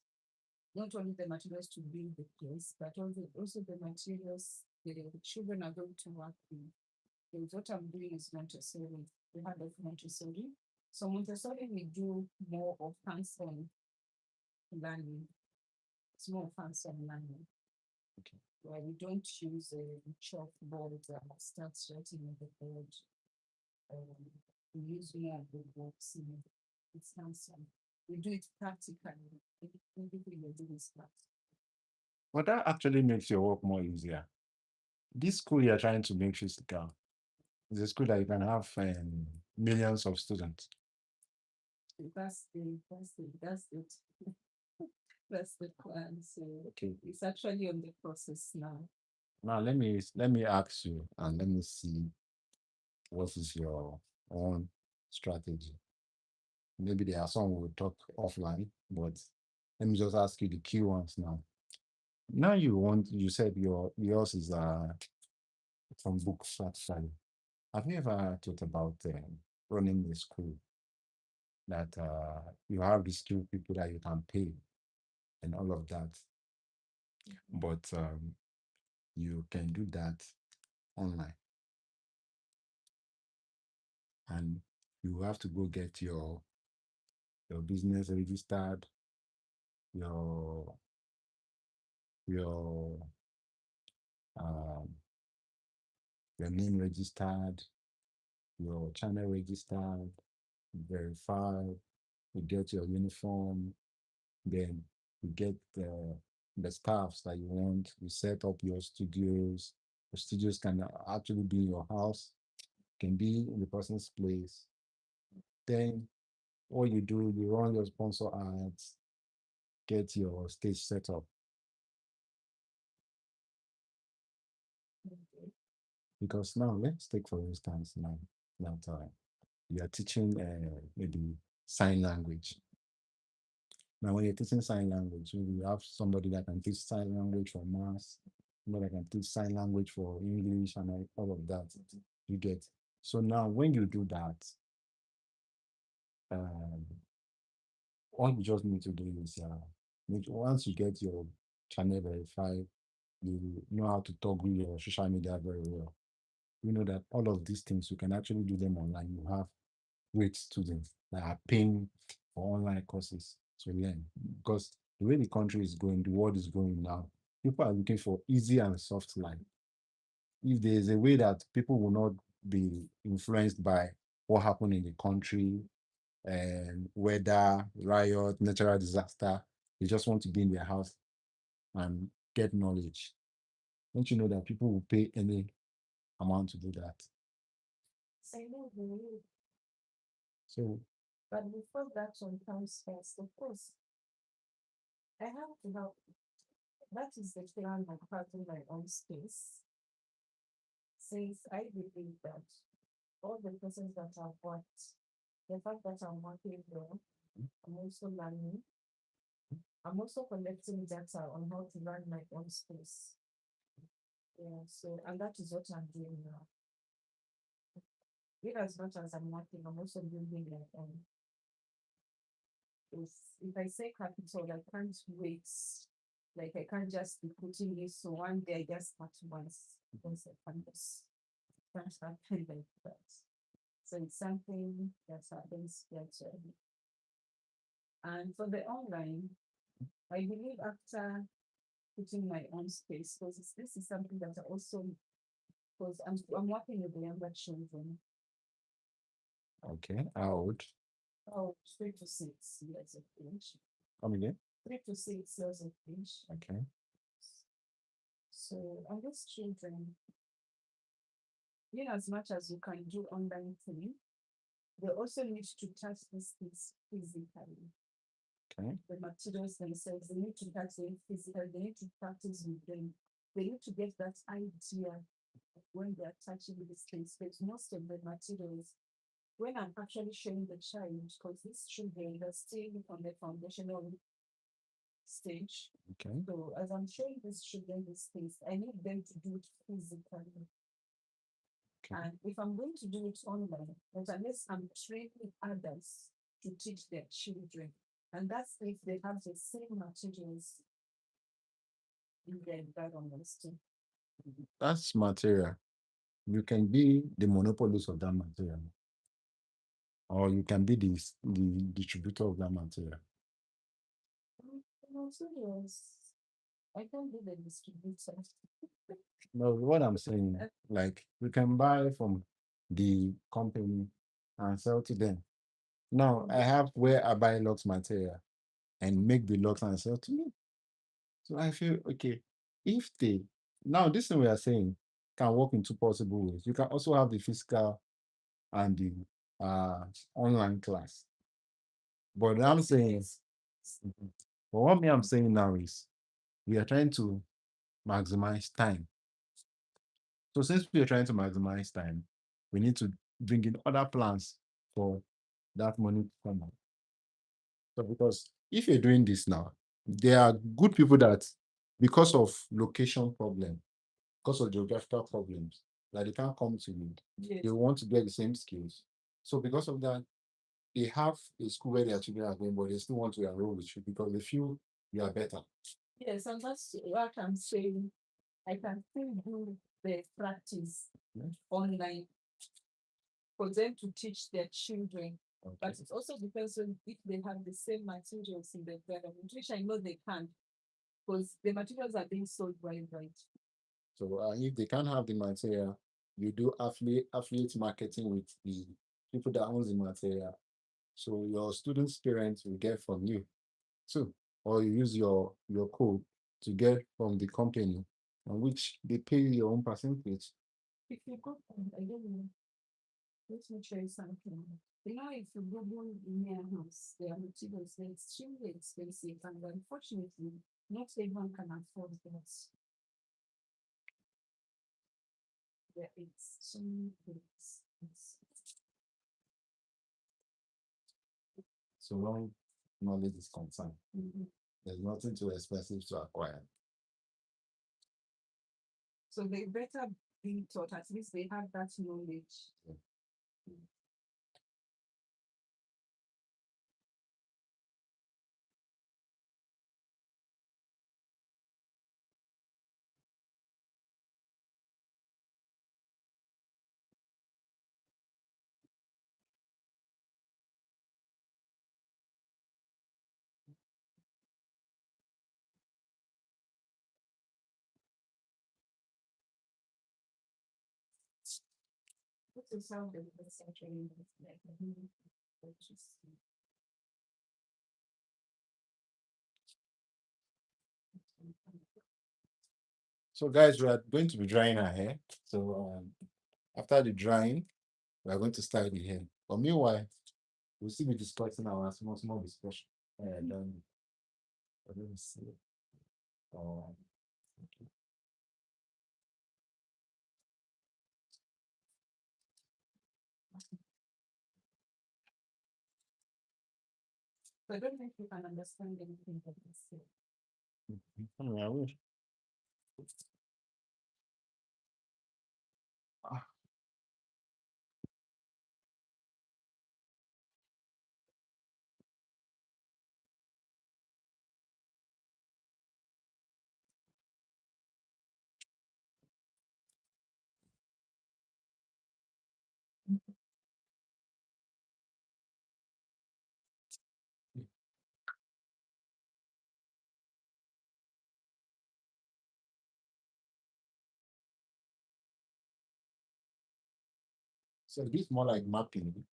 not only the materials to build the place, but also the materials the children are going to work with. Because what I'm doing is Montessori. We had of Montessori. So Montessori, we do more of hands-on learning. It's more hands-on learning. Okay. Where we don't use a chalkboard that starts writing on the board. We use more of the books. It's hands-on. We do it practically. Everything we do is practical. But that actually makes your work more easier. This school you're trying to make physical is a school that you can have millions of students. That's it. That's the plan. So Okay. it's actually on the process now. Now let me ask you and let me see what is your own strategy. Maybe there are some we'll talk offline, but let me just ask you the key ones now. Now you said yours is from books actually. Have you ever thought about running a school that you have the skilled people that you can pay and all of that, but you can do that online, and you have to go get your business registered, your your um, your name registered, your channel registered, verified, you get your uniform, then you get the staffs that you want, you set up your studios. The studios can actually be in your house, can be in the person's place. Then all you do, you run your sponsor ads, get your stage set up. Because now let's take for instance now that you are teaching maybe sign language. Now when you're teaching sign language, you have somebody that can teach sign language for maths, somebody that can teach sign language for English and all of that. You get. So now when you do that, um, all you just need to do is once you get your channel verified, you know how to toggle your social media very well. You know that all of these things you can actually do them online. You have great students that are paying for online courses to learn. Because the way the country is going, the world is going now, people are looking for easy and soft life. If there is a way that people will not be influenced by what happened in the country, and weather, riot, natural disaster, they just want to be in their house and get knowledge. Don't you know that people will pay any amount to do that? I know the way, So, but before that one comes first, of course, I have to help. That is the plan of having my own space. Since I believe that all the persons that I've worked, the fact that I'm working there, I'm also learning. I'm also collecting data on how to run my own space. Yeah, so and that is what I'm doing now. In as much as I'm working, I'm also building my own. If I say capital, I can't wait. Like I can't just be putting this so one day I just start once because I can't happen like that. So it's something that happens gradually. And for the online, I believe after putting my own space, because this is something that I also, because I'm working with the younger children. okay, how old? Oh, 3 to 6 years of age. Come again? 3 to 6 years of age. Okay. So, and these children, in as much as you can do online thing, they also need to touch these things physically. Okay. The materials themselves, they need to touch them physically, they need to practice with them. They need to get that idea when they're touching these things. But most of the materials, when I'm actually showing the child, because these children are still on the foundational stage. Okay. So as I'm showing these children these things, I need them to do it physically. Okay. And if I'm going to do it online, but unless I'm training others to teach their children, and that's if they have the same materials in their environment too. That's material. You can be the monopolist of that material, or you can be the distributor of that material. Materials, I can be the distributor. No, what I'm saying, like you can buy from the company and sell to them. Now I have where I buy Locs material and make the locks and sell to me. So I feel okay. If they now this thing we are saying can work in two possible ways. You can also have the physical and the online class. But I'm saying, but what me I'm saying now is we are trying to maximize time. So since we are trying to maximize time, we need to bring in other plans for that money to come out. So because if you're doing this now, there are good people that because of location problem, because of geographical problems, that they can't come to you. Yes. They want to get the same skills. So because of that, they have a school where their children are going, but they still want to enroll with you because they feel you are better. Yes, and that's what I'm saying. I can still do the practice online for them to teach their children. Okay. But it also depends on if they have the same materials in the environment, which I know they can't, because the materials are being sold worldwide. So if they can't have the material, you do affiliate marketing with the people that owns the material. So your students' parents will get from you too. or you use your code to get from the company, on which they pay you your own percentage. If you go, I don't know. Let me show you something. You know, if you Google near house, their materials are extremely expensive, and unfortunately, not everyone can afford that. They're extremely expensive. So long knowledge is concerned, Mhm. there's nothing too expensive to acquire. So they better be taught, at least they have that knowledge. This is how the researching is like. So guys, we are going to be drying our hair. So after the drying, we are going to style the hair. But meanwhile, we'll still be discussing our small discussion. Then let me see. Um, So I don't know if you can understand anything that they say. I wish. Ah, so this is more like mapping.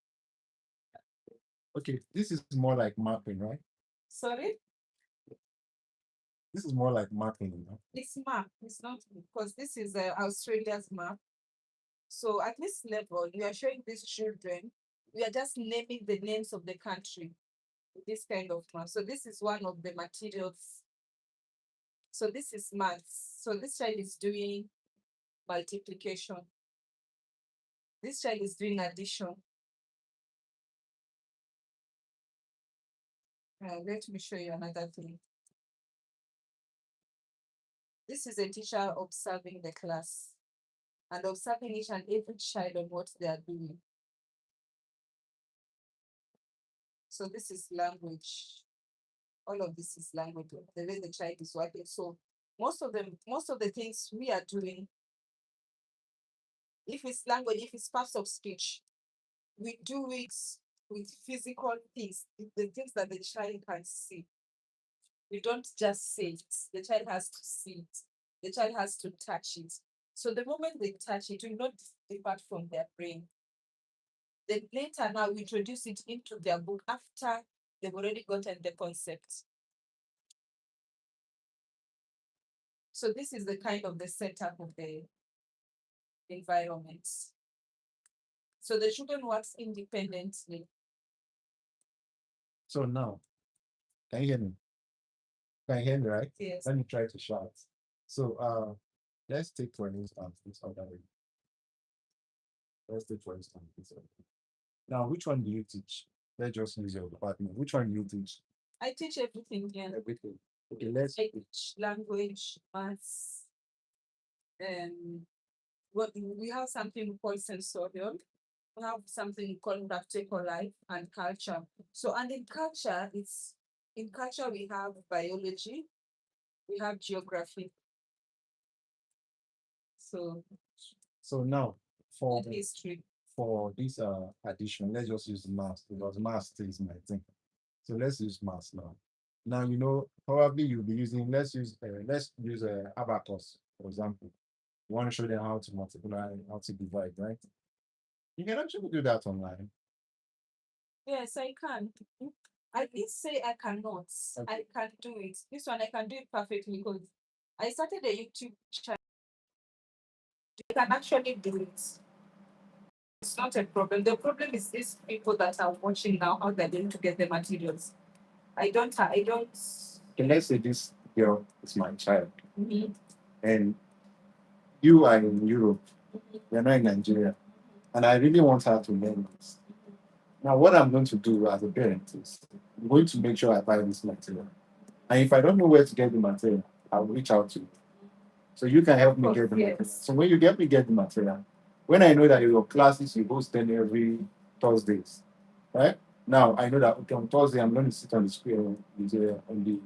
Okay, this is more like mapping, right? Sorry? This is more like mapping, you know? It's map. It's not because this is Australia's map. So at this level, you are showing these children, we are just naming the names of the country with this kind of map. So this is one of the materials. So this is maths. So this child is doing multiplication. This child is doing addition. Let me show you another thing. This is a teacher observing the class and observing each and every child on what they are doing. So this is language. All of this is language, the way the child is working. So most of the things we are doing, if it's language, if it's parts of speech, we do it with physical things, the things that the child can see. We don't just say it. The child has to see it. The child has to touch it. So the moment they touch it, will not depart from their brain. Then later now we introduce it into their book after they've already gotten the concept. So this is the kind of the setup of the environment. So the children works independently. So now, can you hear me? Can you hear me, right? Yes. Let me try to shout. So let's take for instance this other way. Let's take for instance this other way. Now, which one do you teach? Let's just use your department. Which one do you teach? I teach everything here. Everything. Okay, let's I teach language, maths, what we have something we call sensorial. We have something called practical life and culture. So, and in culture we have biology, we have geography. So, so now for history. for this addition, let's just use math because math is my thing. So let's use math now. Now you know probably you'll be using let's use abacus for example. You want to show them how to multiply, how to divide, right? You can actually do that online. Yes, I can. I didn't say I cannot. I can do it. This one I can do it perfectly because I started a YouTube channel. You can actually do it. It's not a problem. The problem is these people that are watching now, how they're going to get the materials. I don't. Okay, let's say this girl is my child, Mhm. and you are in Europe, you're not in Nigeria, and I really want her to learn this. Now, what I'm going to do as a parent is I'm going to make sure I buy this material. And if I don't know where to get the material, I'll reach out to you. So you can help me get the material. Yes. So when you get me get the material, when I know that your classes you host them every Thursdays, right? Now I know that okay, on Thursday I'm going to sit on the square on the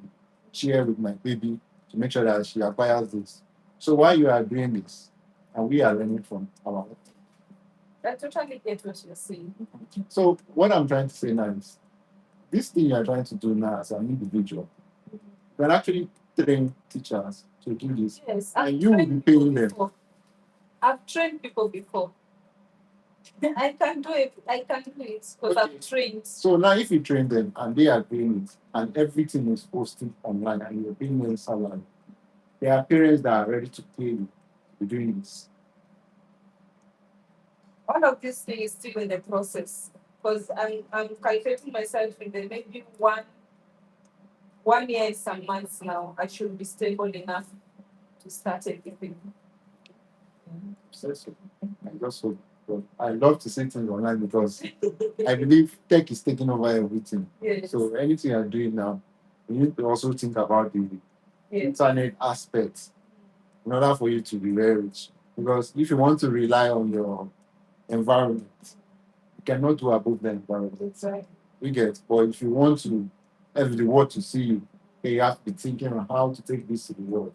chair with my baby to make sure that she acquires this. So while you are doing this, and we are learning from our. I totally get what you're saying. So what I'm trying to say now is this thing you are trying to do now as an individual, you can actually train teachers to do this. Yes, and you will be paying them. before. I've trained people before. I can do it. I can do it because I've trained. So now if you train them and they are doing it and everything is posted online and you're paying them salary, there are parents that are ready to pay you to be doing this. All of this thing is still in the process because I'm calculating myself in the maybe 1 year and some months now. I should be stable enough to start everything. So, I just hope. But I love to see things online because I believe tech is taking over everything. Yes. So anything you're doing now, you need to also think about the Yes. internet aspect in order for you to be very rich. Because if you want to rely on your environment, you cannot do above the environment. Exactly. You get, but if you want to have the world to see you, then you have to be thinking on how to take this to the world.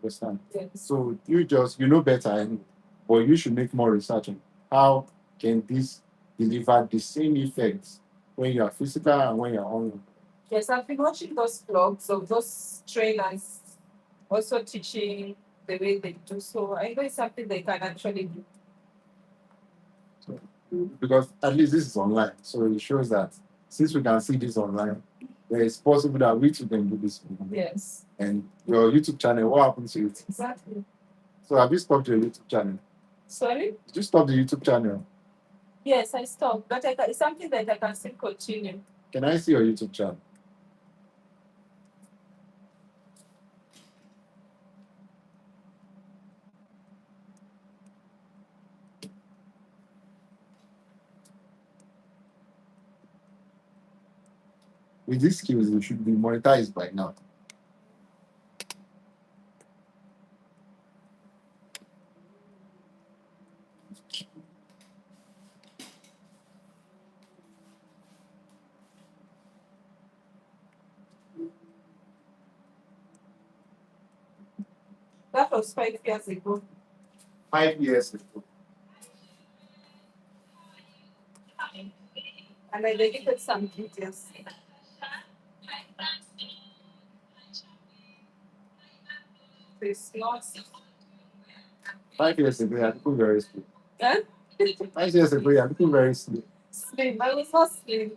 Understand? Yes. So you know better anyway, but you should make more research on how can this deliver the same effects when you are physical and when you're online. Yes, I've been watching those vlogs of those trainers also teaching the way they do. So I know it's something they can actually do. So, because at least this is online, so it shows that since we can see this online, there is possible that we too can do this. Yes. And your YouTube channel, what happened to it? Exactly. So have you stopped your YouTube channel? Sorry? Did you stop the YouTube channel? Yes, I stopped, but it's something that I can still continue. Can I see your YouTube channel? With these skills, you should be monetized by now. That was 5 years ago. 5 years ago. And I deleted some videos. It's not. 5 years ago, you're looking very slim. Huh? 5 years ago, you're looking very slim. Slim. I was not slim.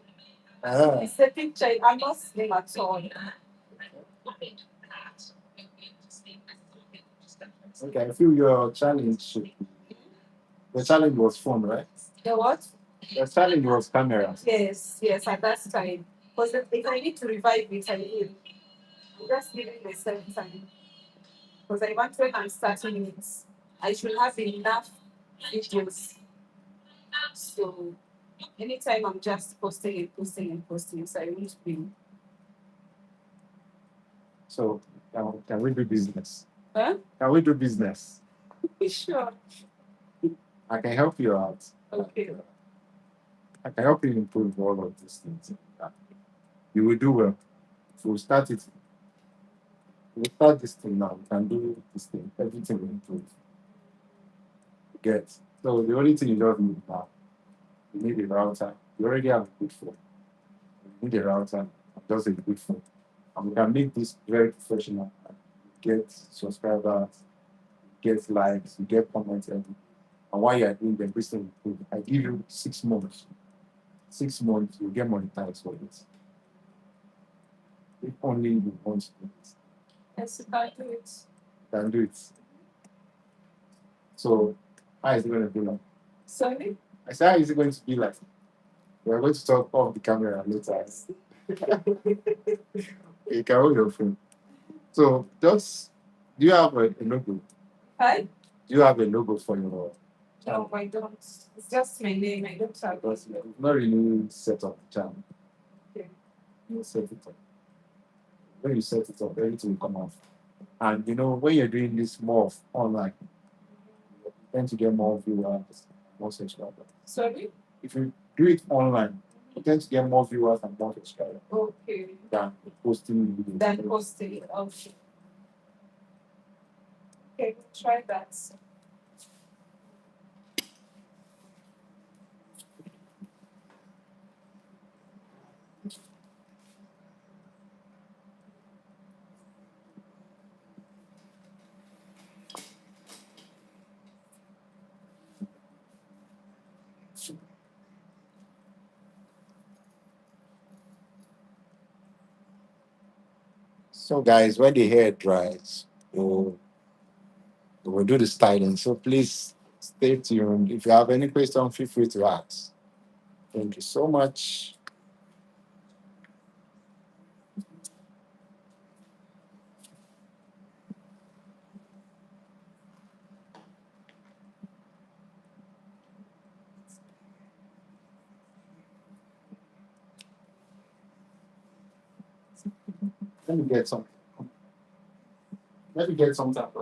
Ah, It's a picture. I'm not slim at all. okay, I feel your challenge should be. The challenge was fun, right? The what? The challenge was cameras. Yes, yes, at that time. Because if I need to revive it, I will. I'm just giving myself time. Because I want when I'm starting it, I should have enough videos. So anytime I'm just posting and posting and posting, so I need to be. So, can we do business? Huh? Can we do business? Sure. I can help you out. Okay. I can help you improve all of these things. You will do well. So we'll start it. We'll start this thing now. We can do this thing. Everything will improve. Get. So the only thing you just need now, you need a router. You already have a good phone. You need a router, and just a good phone. And we can make this very professional. Get subscribers, get likes, you get comments, and while you are doing the business, I give you 6 months. 6 months, you get monetized for it. If only you want to do it. Yes, you can do it. You can do it. So, how is it going to be like? Sorry? I said, how is it going to be like? We're going to talk off the camera later. You can hold your phone. So, just do you have a logo? Hi? Do you have a logo for your No, I don't. It's just my name. I don't have because it's not really set up the channel. Okay. You set it up. When you set it up, everything will come off. And you know, when you're doing this more online, you tend to get more viewers, more subscribers. Sorry? If you do it online, you tend to get more viewers and more subscribers Okay. than posting videos. Then posting it. Okay. Okay, try that. So, guys, when the hair dries, we'll do the styling. So, please stay tuned. If you have any question, feel free to ask. Thank you so much. Let me get some. Let me get some tap.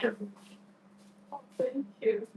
Thank you.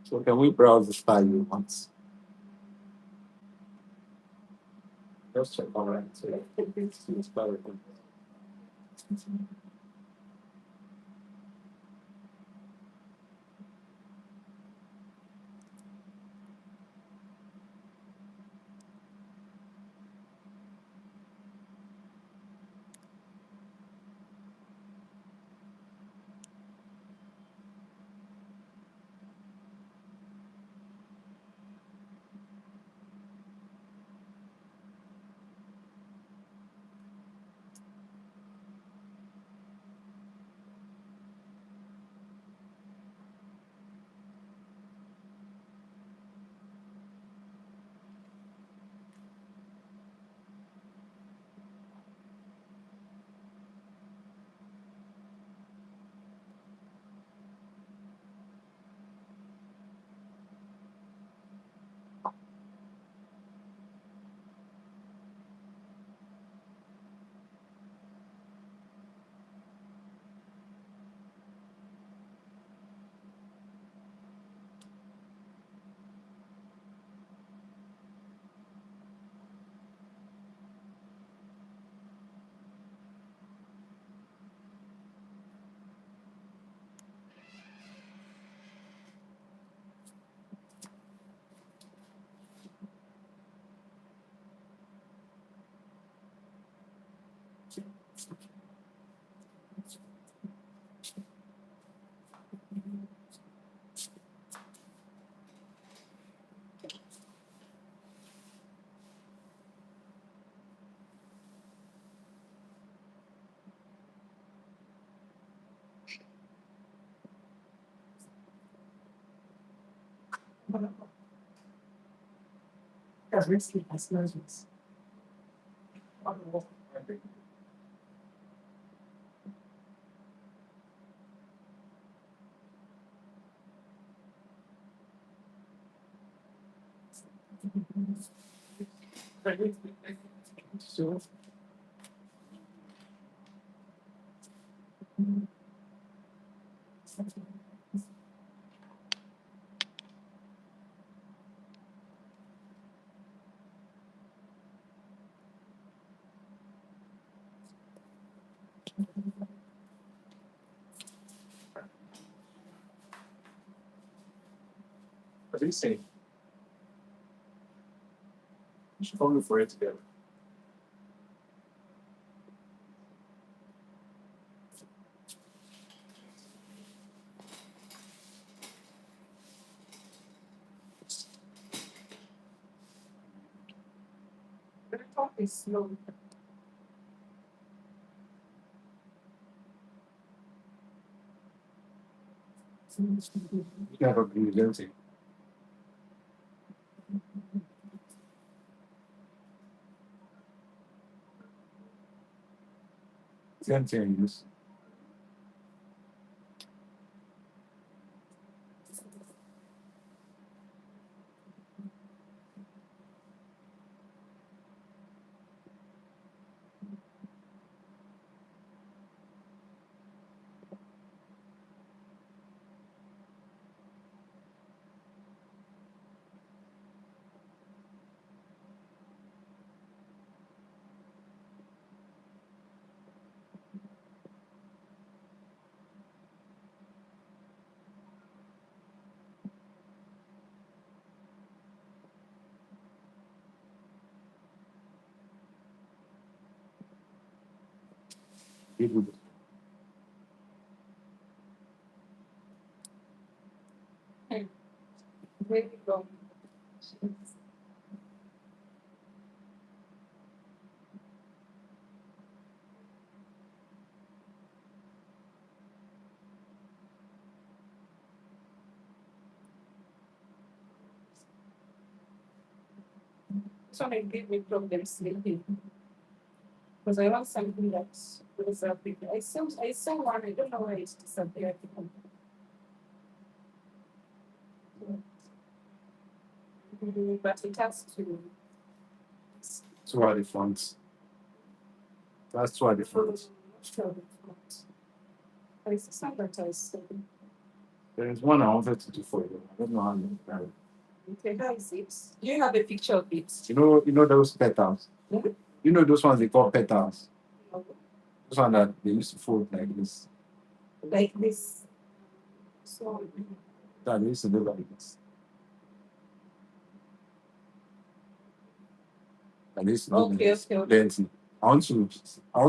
So can we browse the style you want? Just check all right. So it's powerful. What do you say? You should come for it together. The top is slow. You have a blue empty. It's empty in use. People. Very long. So it gave me problem sleeping. Because I want something that goes up with I saw one, I don't know where it disappeared. But it has to. Two are the fonts. That's two are the fonts. It's some that I saw. There is one I wanted to do for you. I don't know how many. Okay, how is it? Do you have a picture of it? You know those petals? Hmm? You know those ones they call petals? Those ones that they used to fold like this. Like this. So That they used to do like this. Like this. okay. Then I want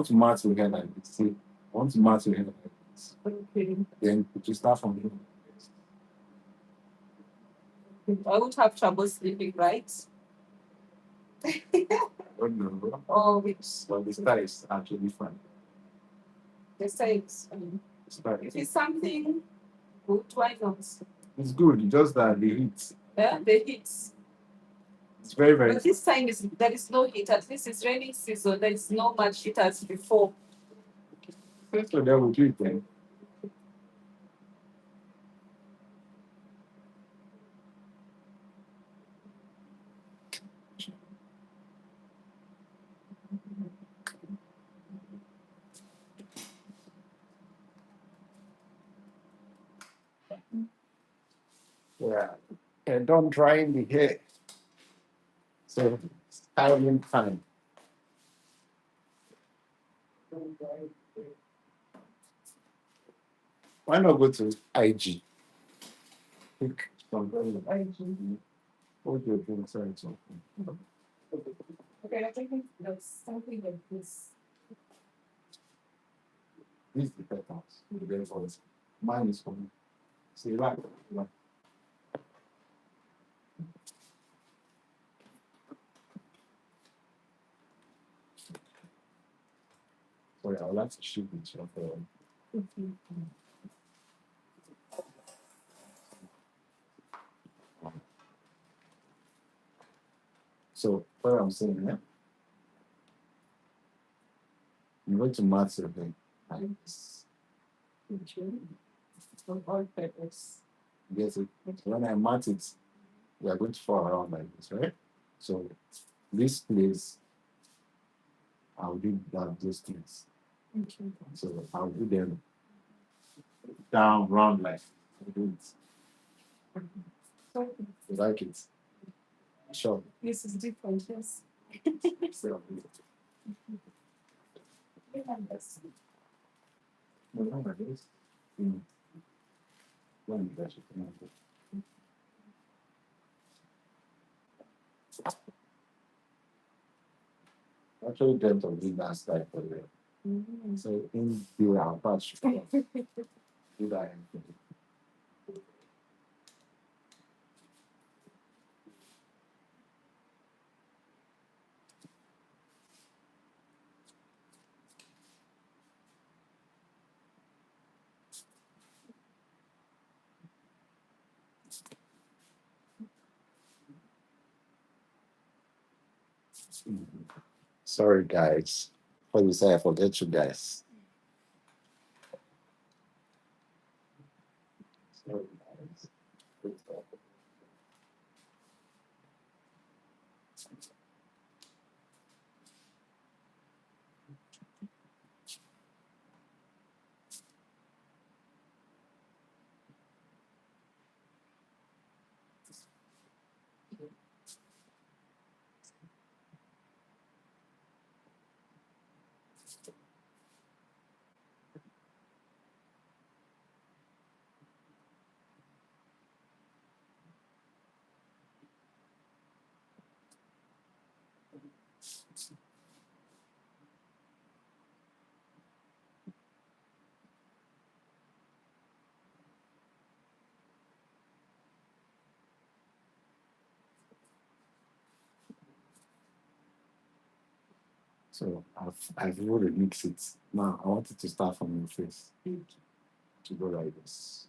to match your hair like this. See, I want to match your hair like this. Okay. Then you start from here. I won't have trouble sleeping, right? I don't know. Or which But the style is actually fun. the sides. If it's something good, why not? It's good, it's just that the heat. Yeah, the heat. It's very. But this time there is no heat. At least it's raining season. There is no much heat as before. So they will do it then. Yeah. And don't dry in the hair. So styling time. Why not go to IG? Pick some IG. What do you think? Sorry, something. Okay, I think that's something like this. This is the petals. The very first. Mine is for me. See, like. Sorry, I would like to shoot it. So, what I'm saying, yeah? I'm going to match your thing. Like this. On all purpose. Yes, when I match it, we are going to fall around like this, right? So, this place, I'll do that, those things. Okay. So, I'll do them down, round like I do it. So You like it? Sure. this is different, yes. So, no, no, like this. When you guys should come out. actually dreamt of doing that style for you. So in the patch, do that. Sorry, guys. What you say? I forget you guys. Sorry, guys. So I've already mixed it. Now I wanted to start from your face to go like this.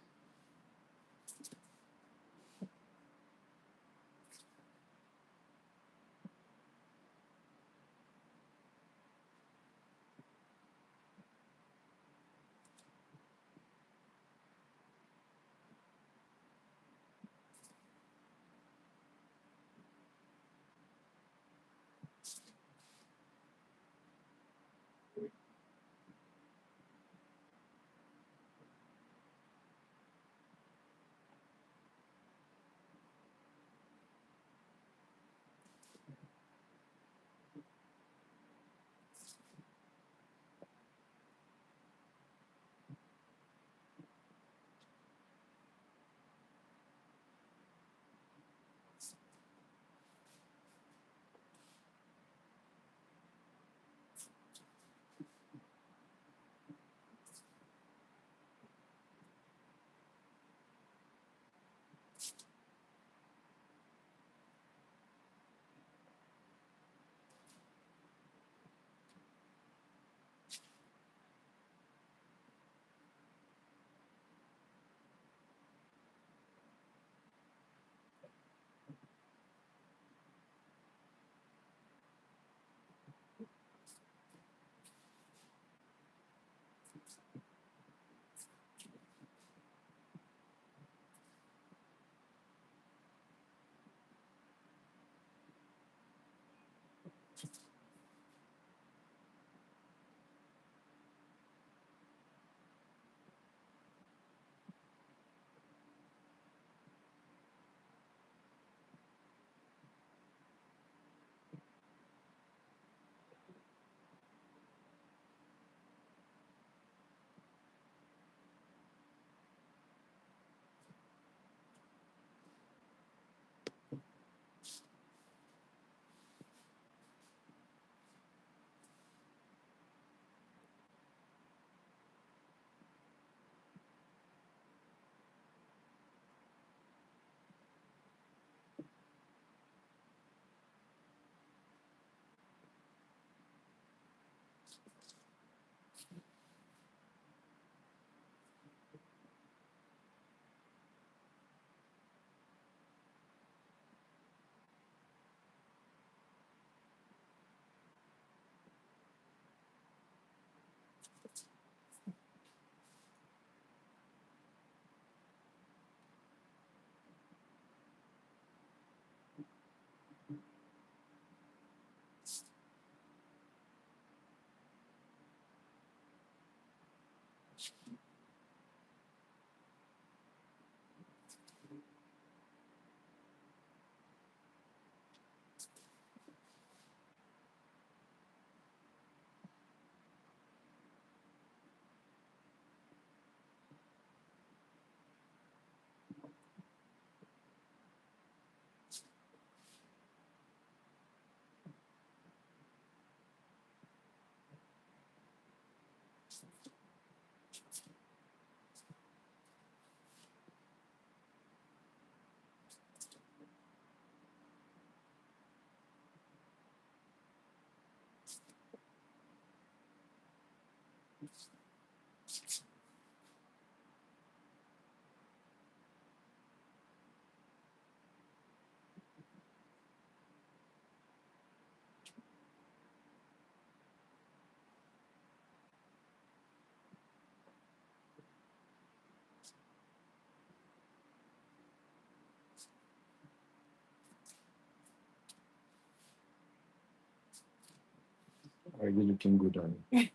Are you looking good on it?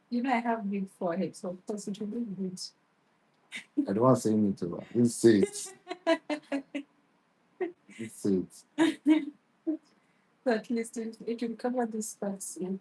You know, I have big forehead, so of course it will be good. I don't want to say anything about it. Just say it. Just say it. So at least it will cover this part. Yes.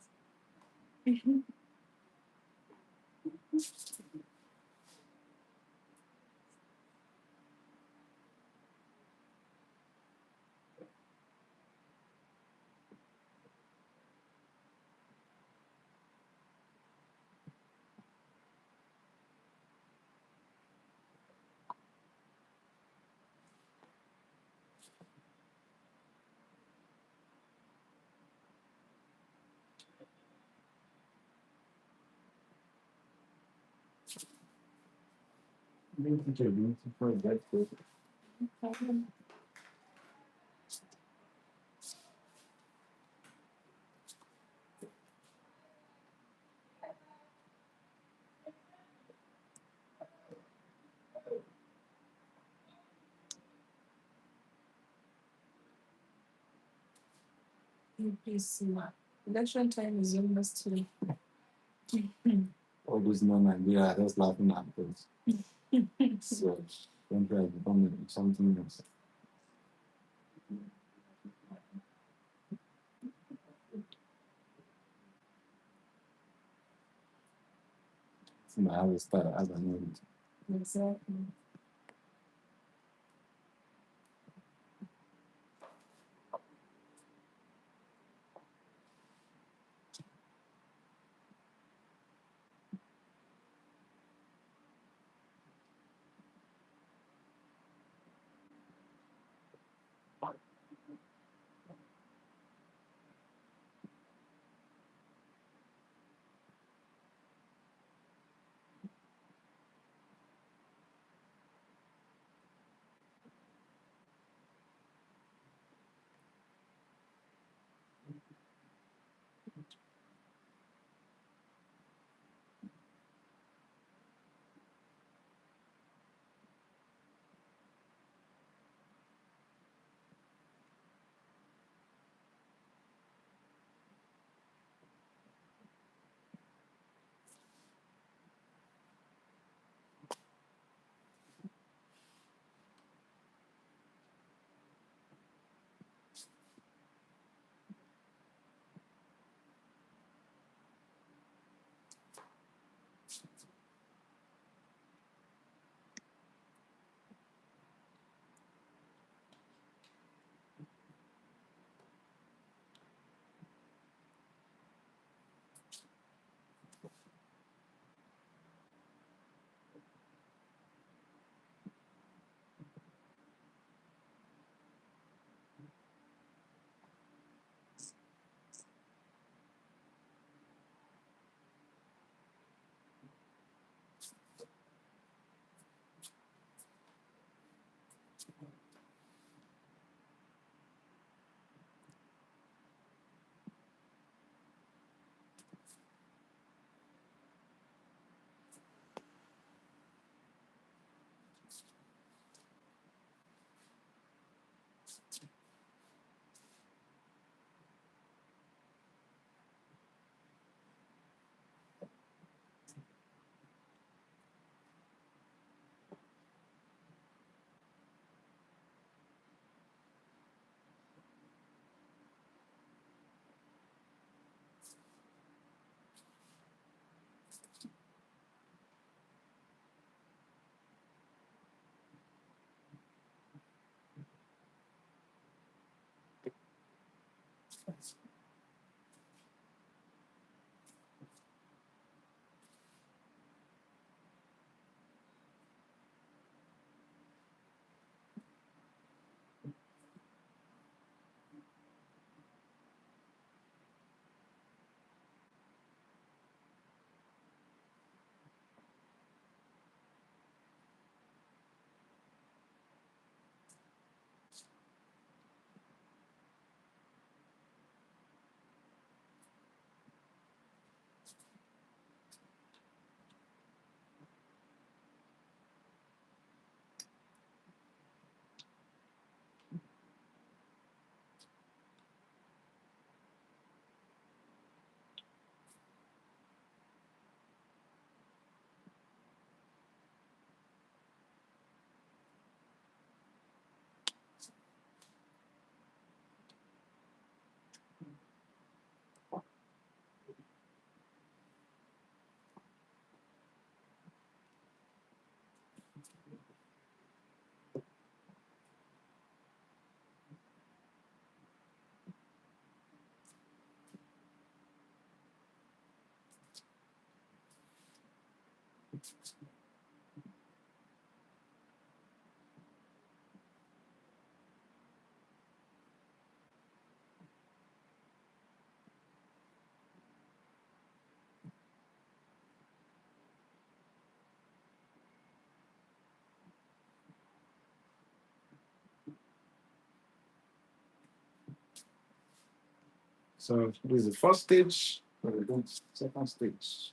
Please, election time is almost here. All those non-Nigeria are just laughing at us. So don't try to become something else. See my hair style as I know it. Exactly. So this is the first stage. We're going to second stage.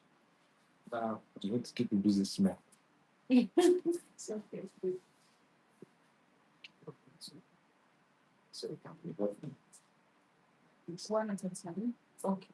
Now you need to keep it busy small. It's okay. So it can be done. It's one at a time. Okay.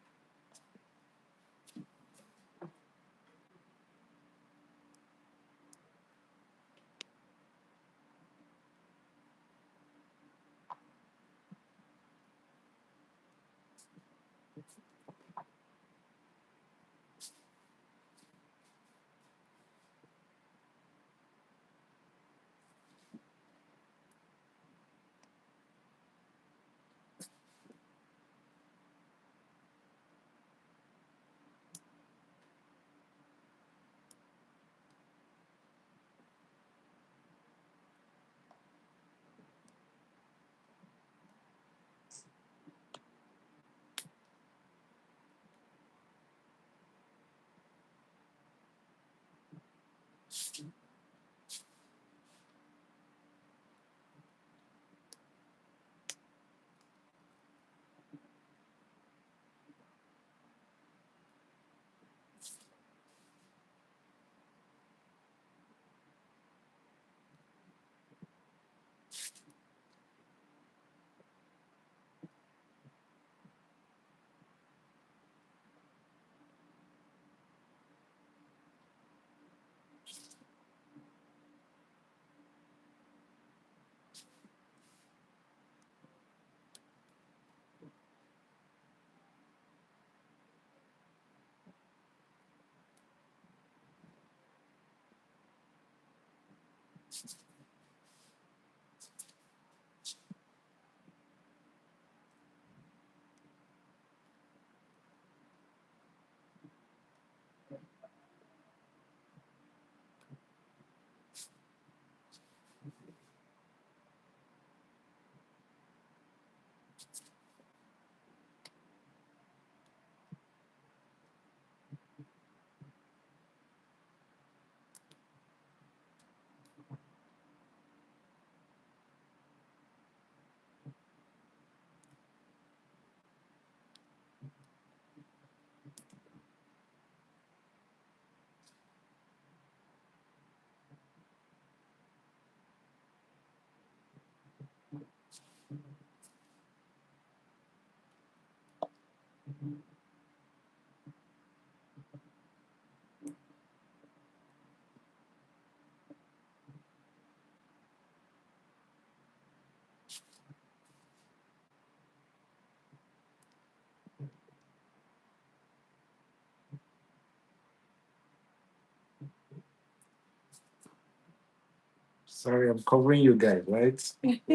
Sorry, I'm covering you guys, right?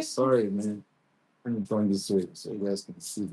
Sorry, man. Let me turn this way so you guys can see.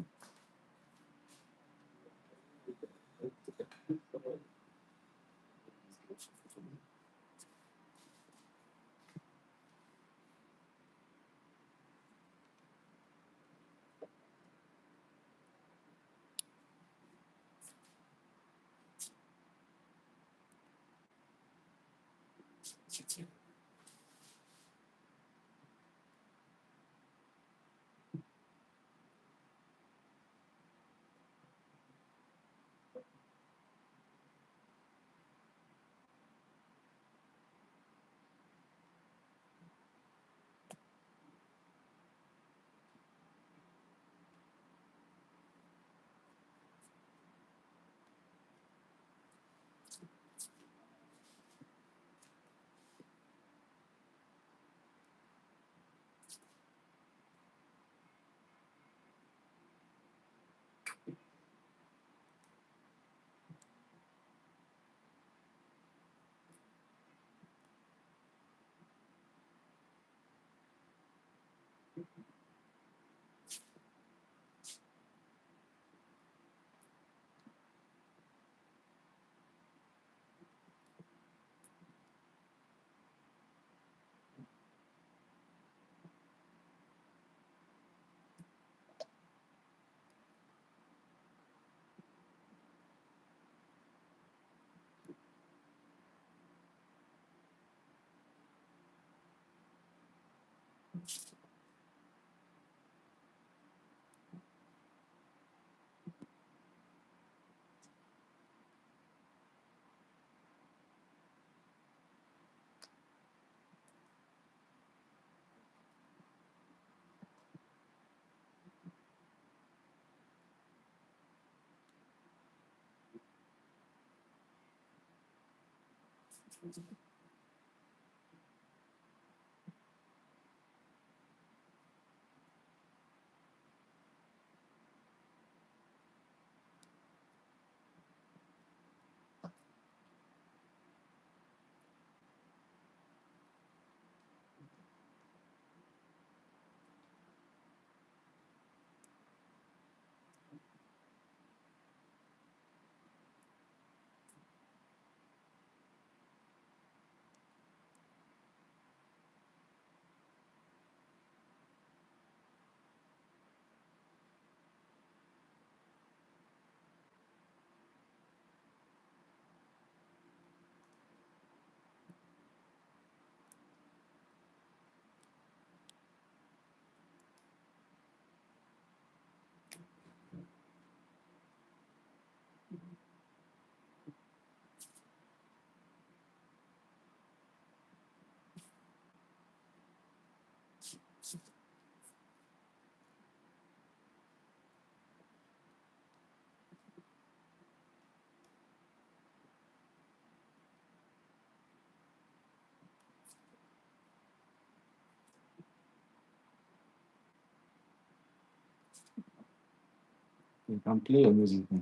You can play your music now.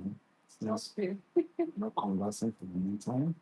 Just not conversing for the meantime.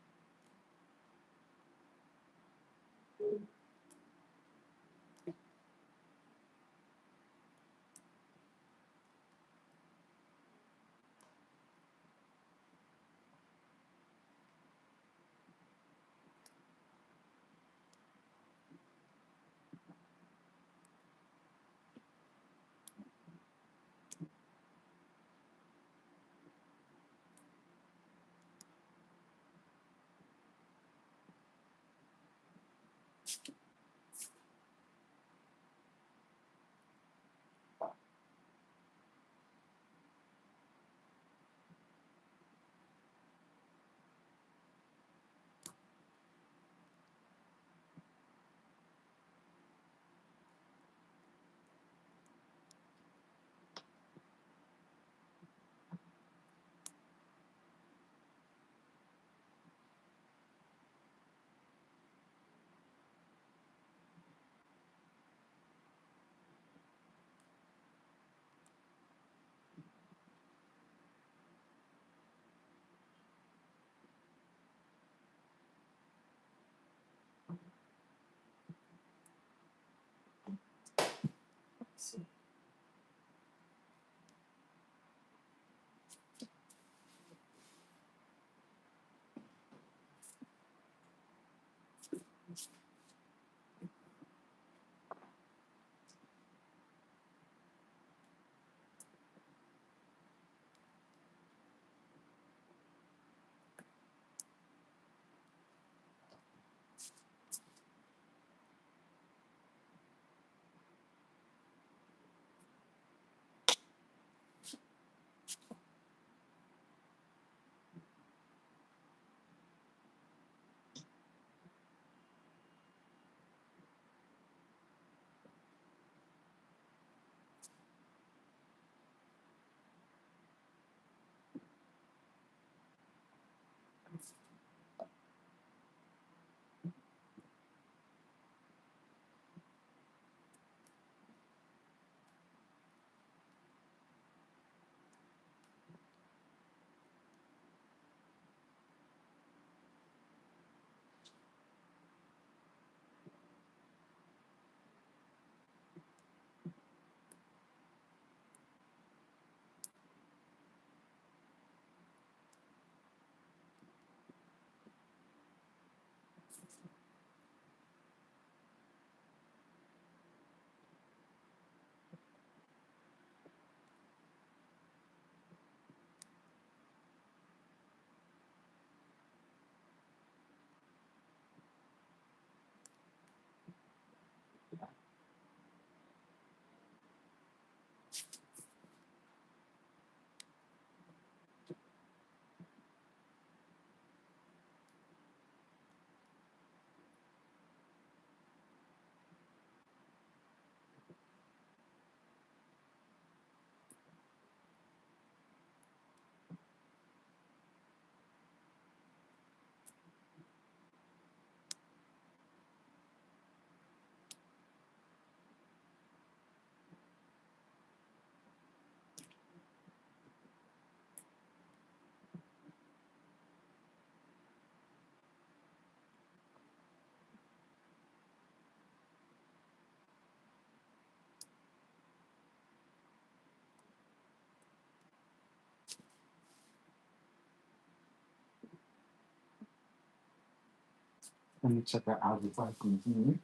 Let me check that out before I continue.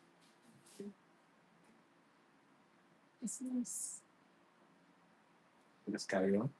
It's nice. Let's carry on.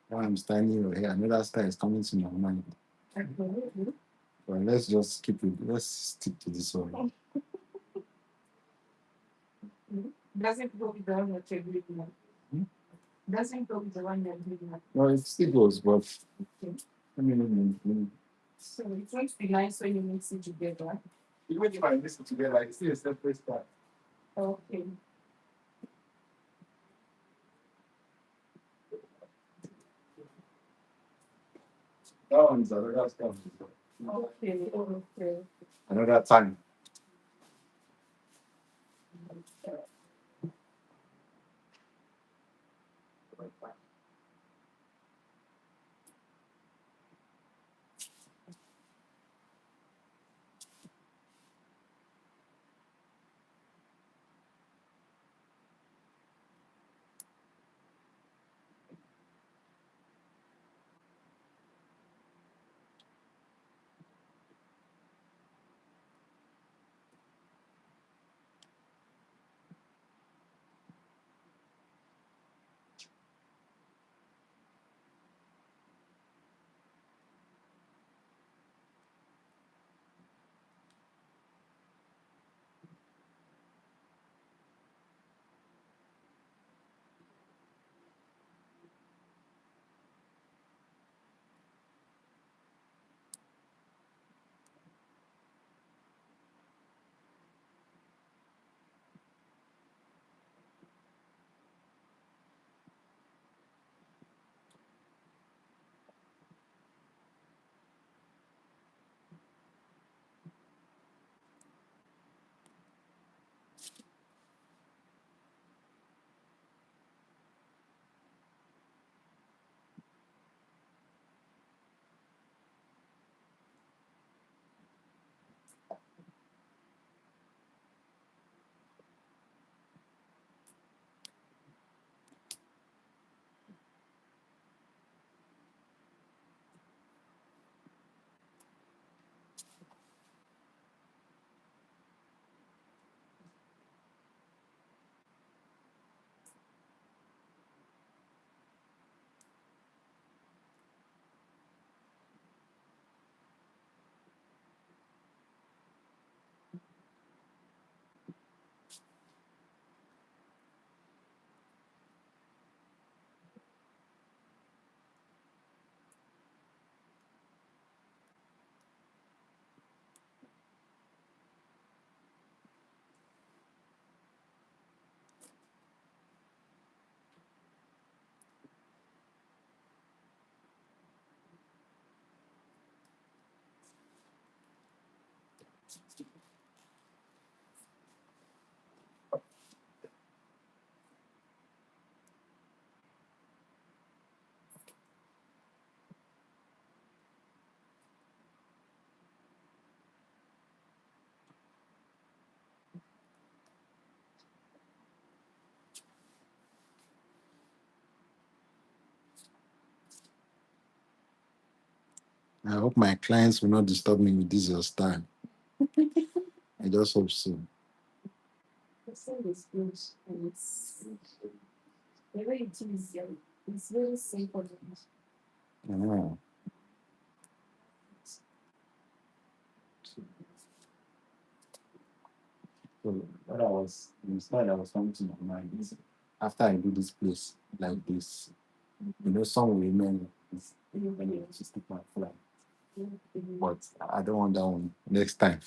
While I'm standing over here, another style is coming to my mind. But let's just keep it. Let's stick to this one. Doesn't go with the one that you're doing now. Doesn't go with the one you're doing now. No, it still goes, but I mean, So it's going to be nice when you mix it together. even if I mix it together, it's still a separate style. Okay. That one's another style. Okay. Okay. Another time. I hope my clients will not disturb me with this your style. I just hope so. The sound is good and it's the way it is, it's very simple. Yeah. So what I was the style that was coming to my mind is after I do this place like this, some women is really to stick my flag. But I don't want that one next time.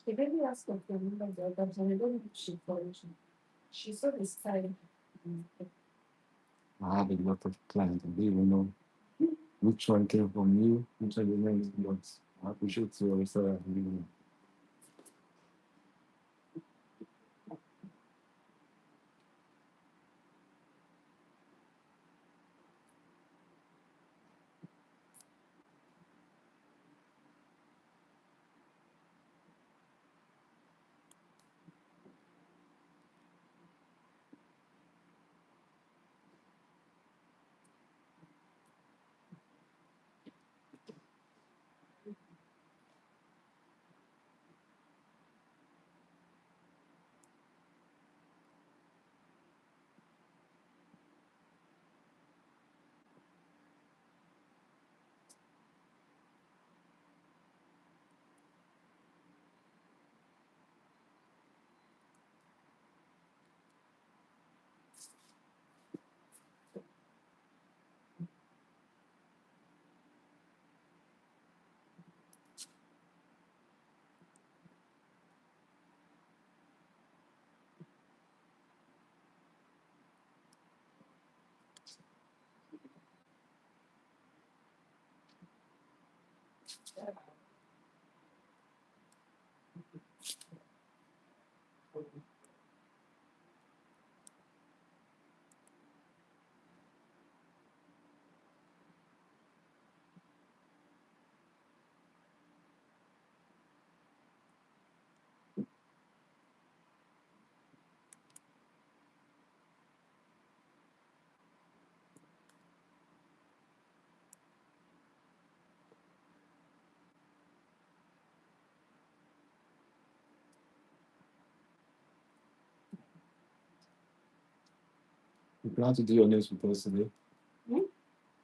The baby asked of the number the other time, I don't know if she followed. She saw the style. I have a lot of clients and they will know which one came from you, which one remains, but I appreciate you also. You plan to do your nails with us today?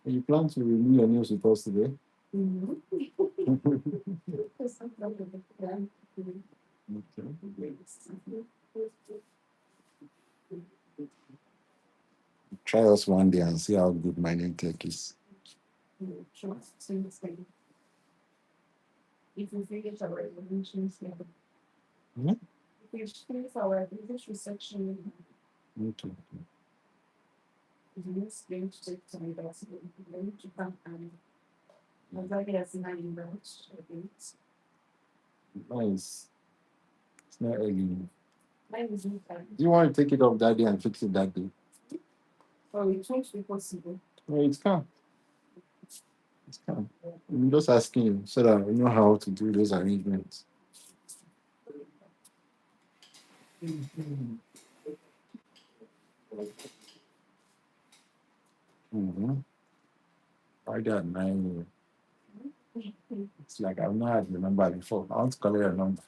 You plan to renew your nails with us today? Try us one day and see how good my name tech is. If you finish our resolutions, Hmm? if you finish our resection, Okay. it's going to take time. That's going to come and nobody has 9 months. Nice. It's not early. Mine is not time. Do you want to take it off that day and fix it that day? So it won't be possible. No, it can. It can. I'm just asking you so that we know how to do those arrangements. Mm-hmm. I got 9. It's like I've not had your number before. I want to call your number.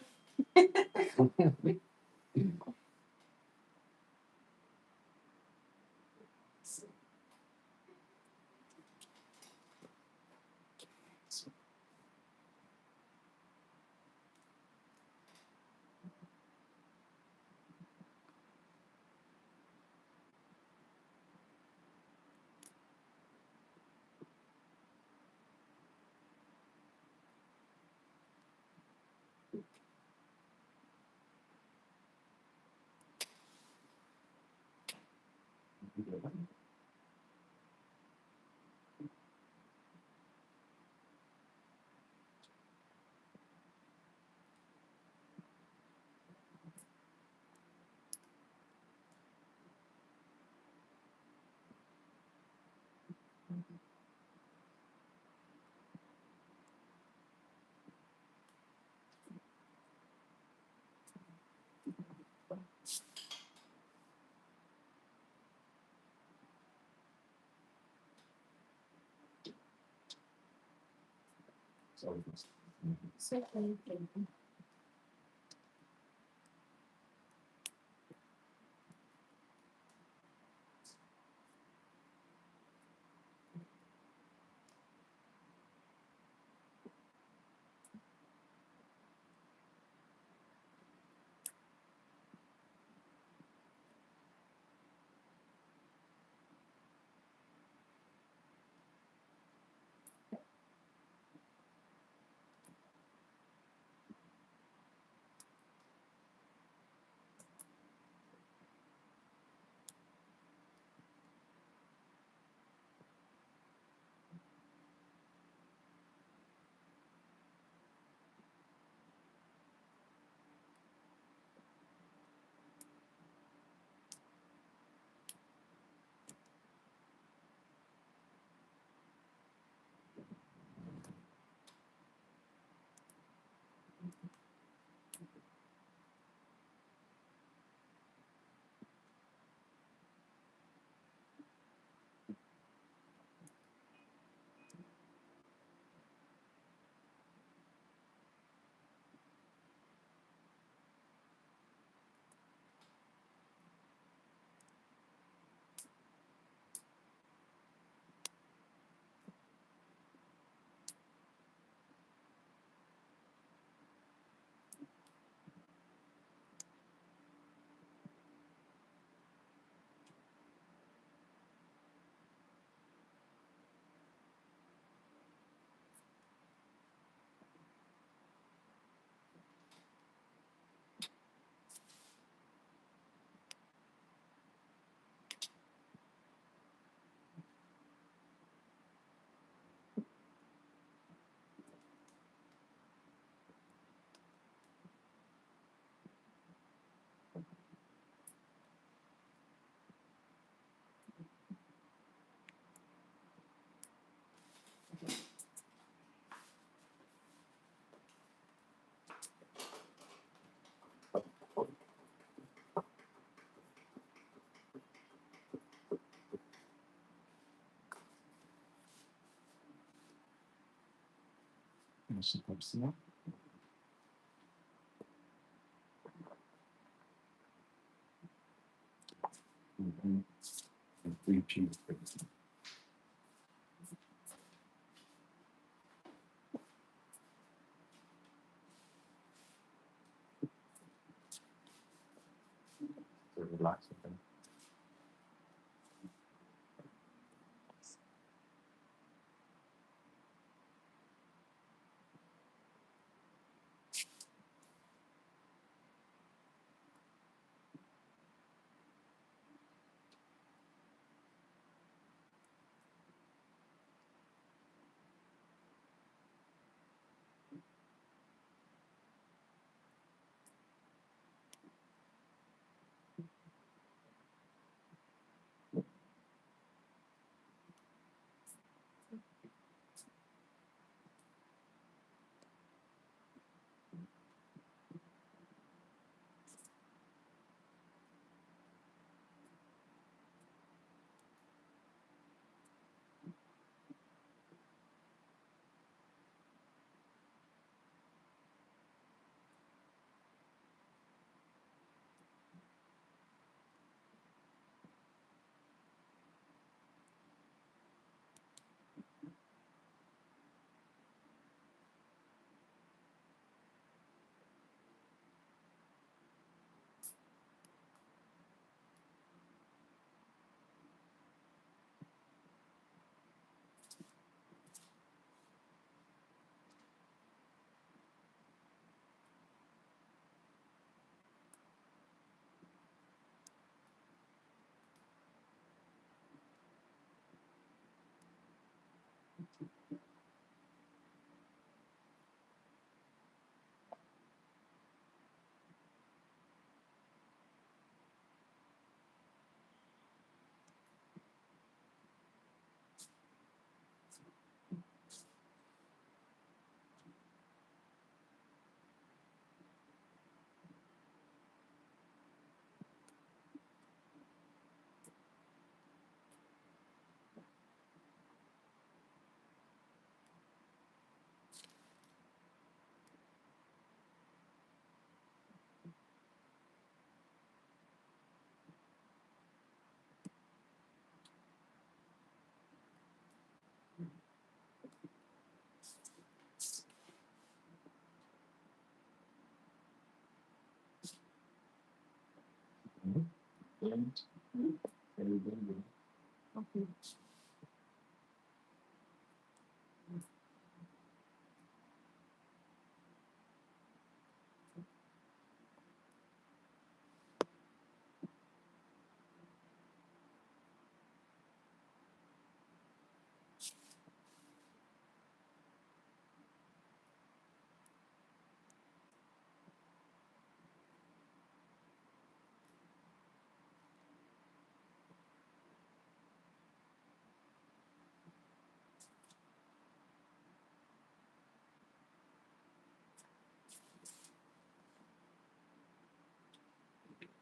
Relax.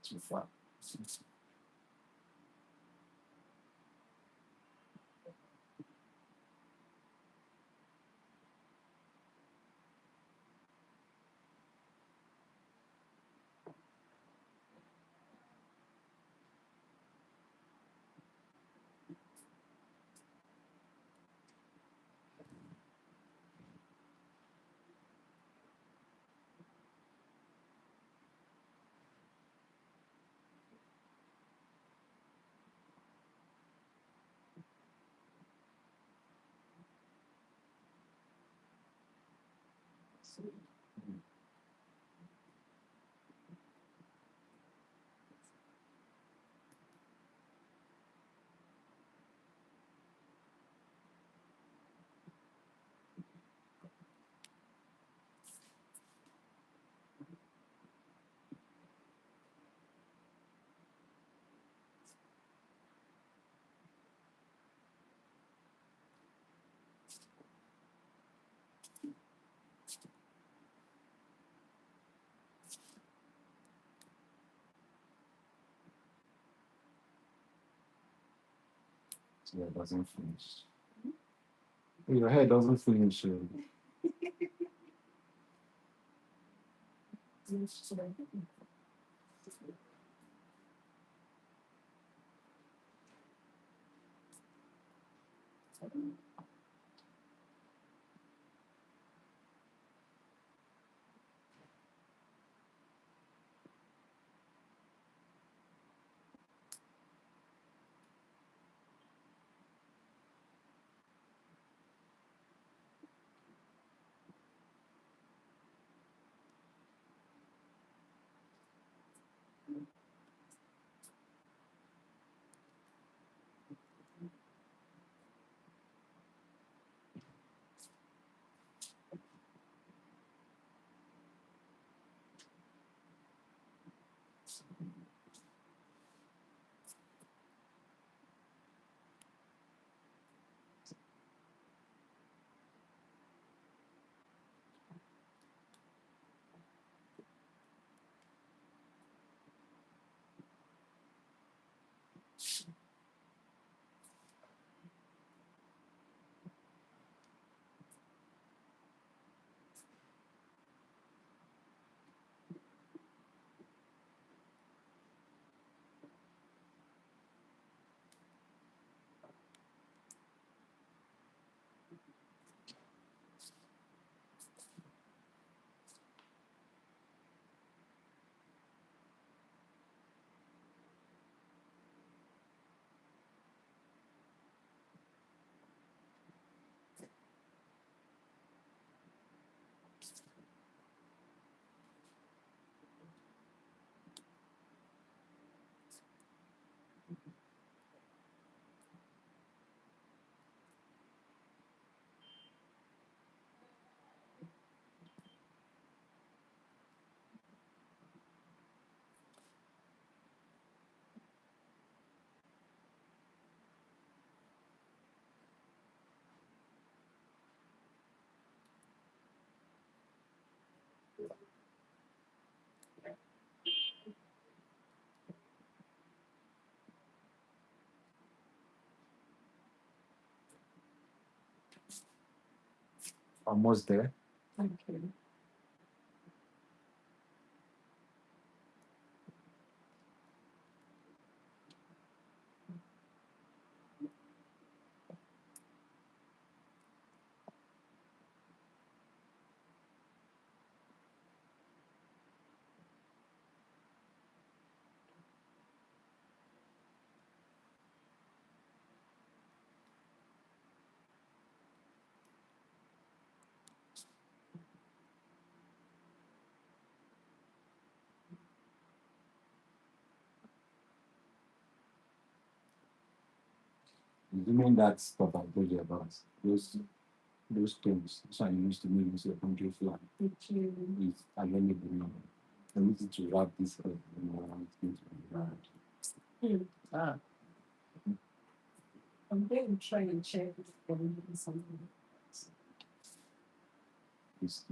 Too far. Yeah, it doesn't finish. Your hair doesn't finish. Almost there. Okay. You mean that stuff I told you about? Those things. So I used to make this a country flag. Thank you. It's available now. I need to wrap this up. It's going to be Ah. I'm going to try and check if there is something. It's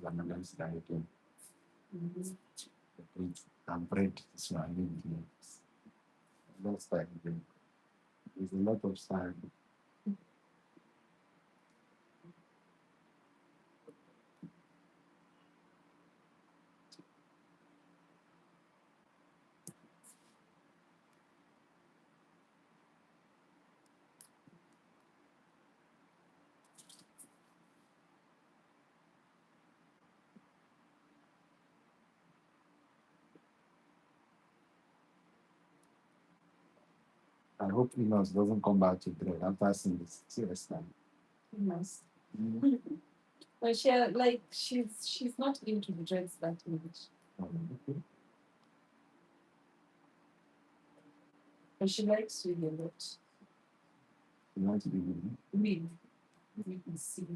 another style again. I'm bread. So I need that style again. There's a lot of style. I hope Enos doesn't come back to dread after seeing this serious time. Nice. But she's not into the dreads that much. Okay. And she likes reading a lot. You want to be with me? Read. Read and see.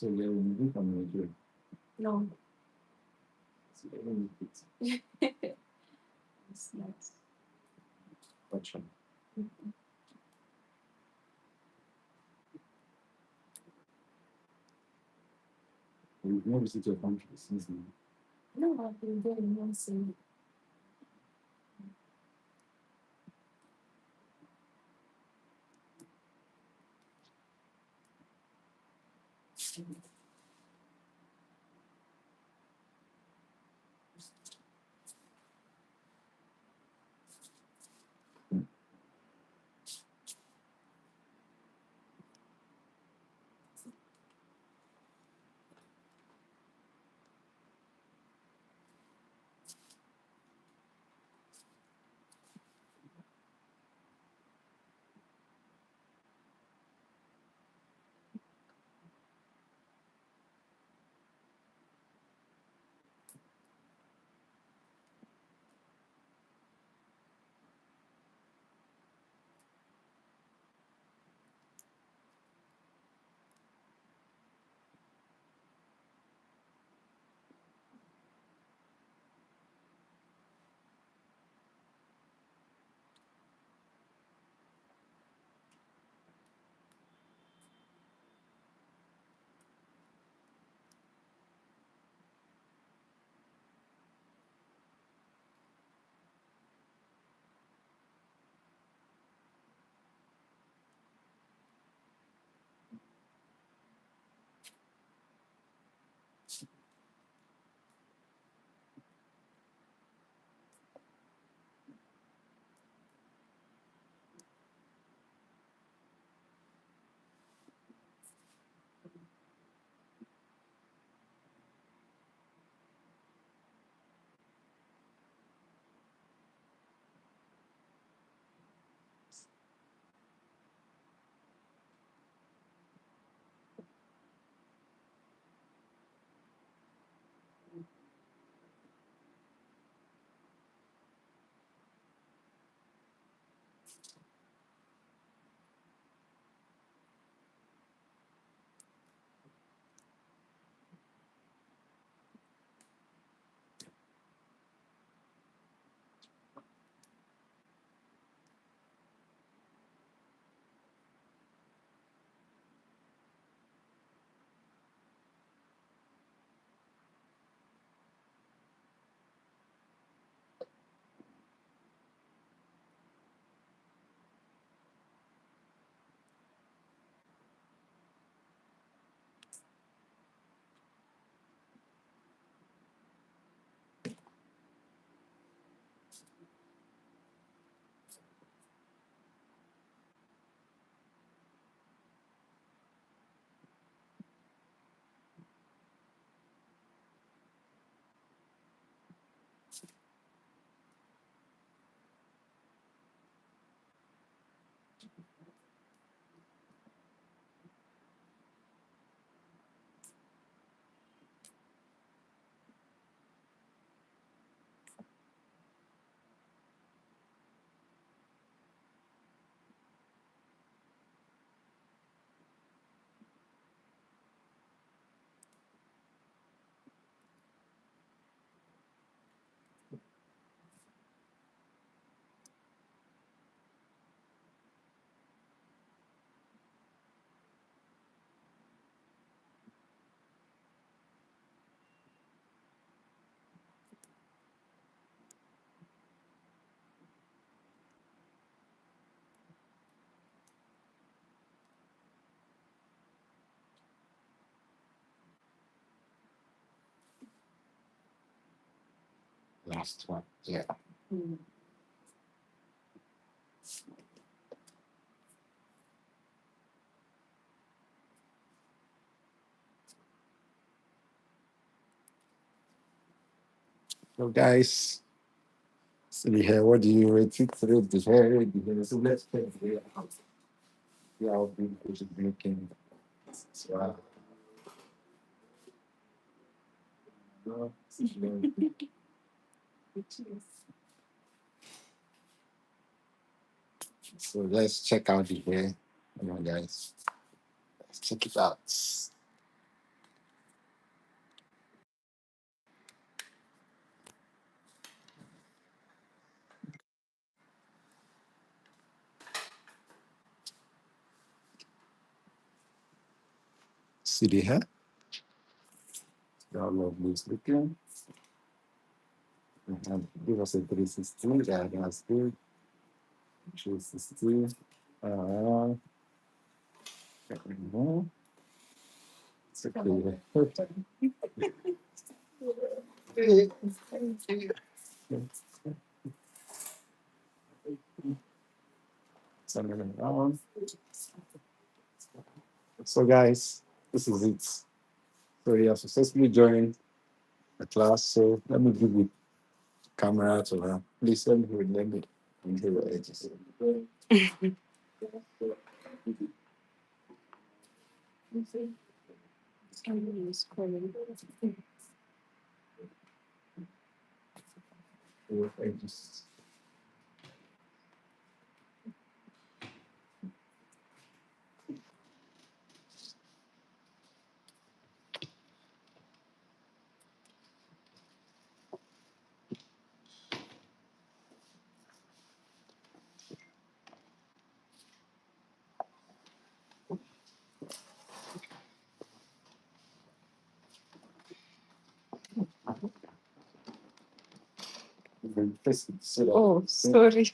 So yeah, when you do from Nigeria. No. So let me put It's not. question. You've never visited your country since then. No, I've been there once in last one. Yeah. Mm. So guys, see the hair. What do you rate it? Rate the hair. The hair. So let's check the hair out. See how big it is making. So, so let's check out the hair. Come on, guys. Let's check it out. See the hair? How lovely it's looking. Give us a 360. Yeah, that's good. 360. Uh, it's okay. Turn around. So, guys, this is it. So, you have successfully joined the class. So, let me give you camera to her. Please let me do your edges. Your edges. Oh, sorry.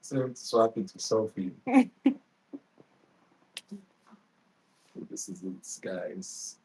So, swap it to selfie. This is it, guys.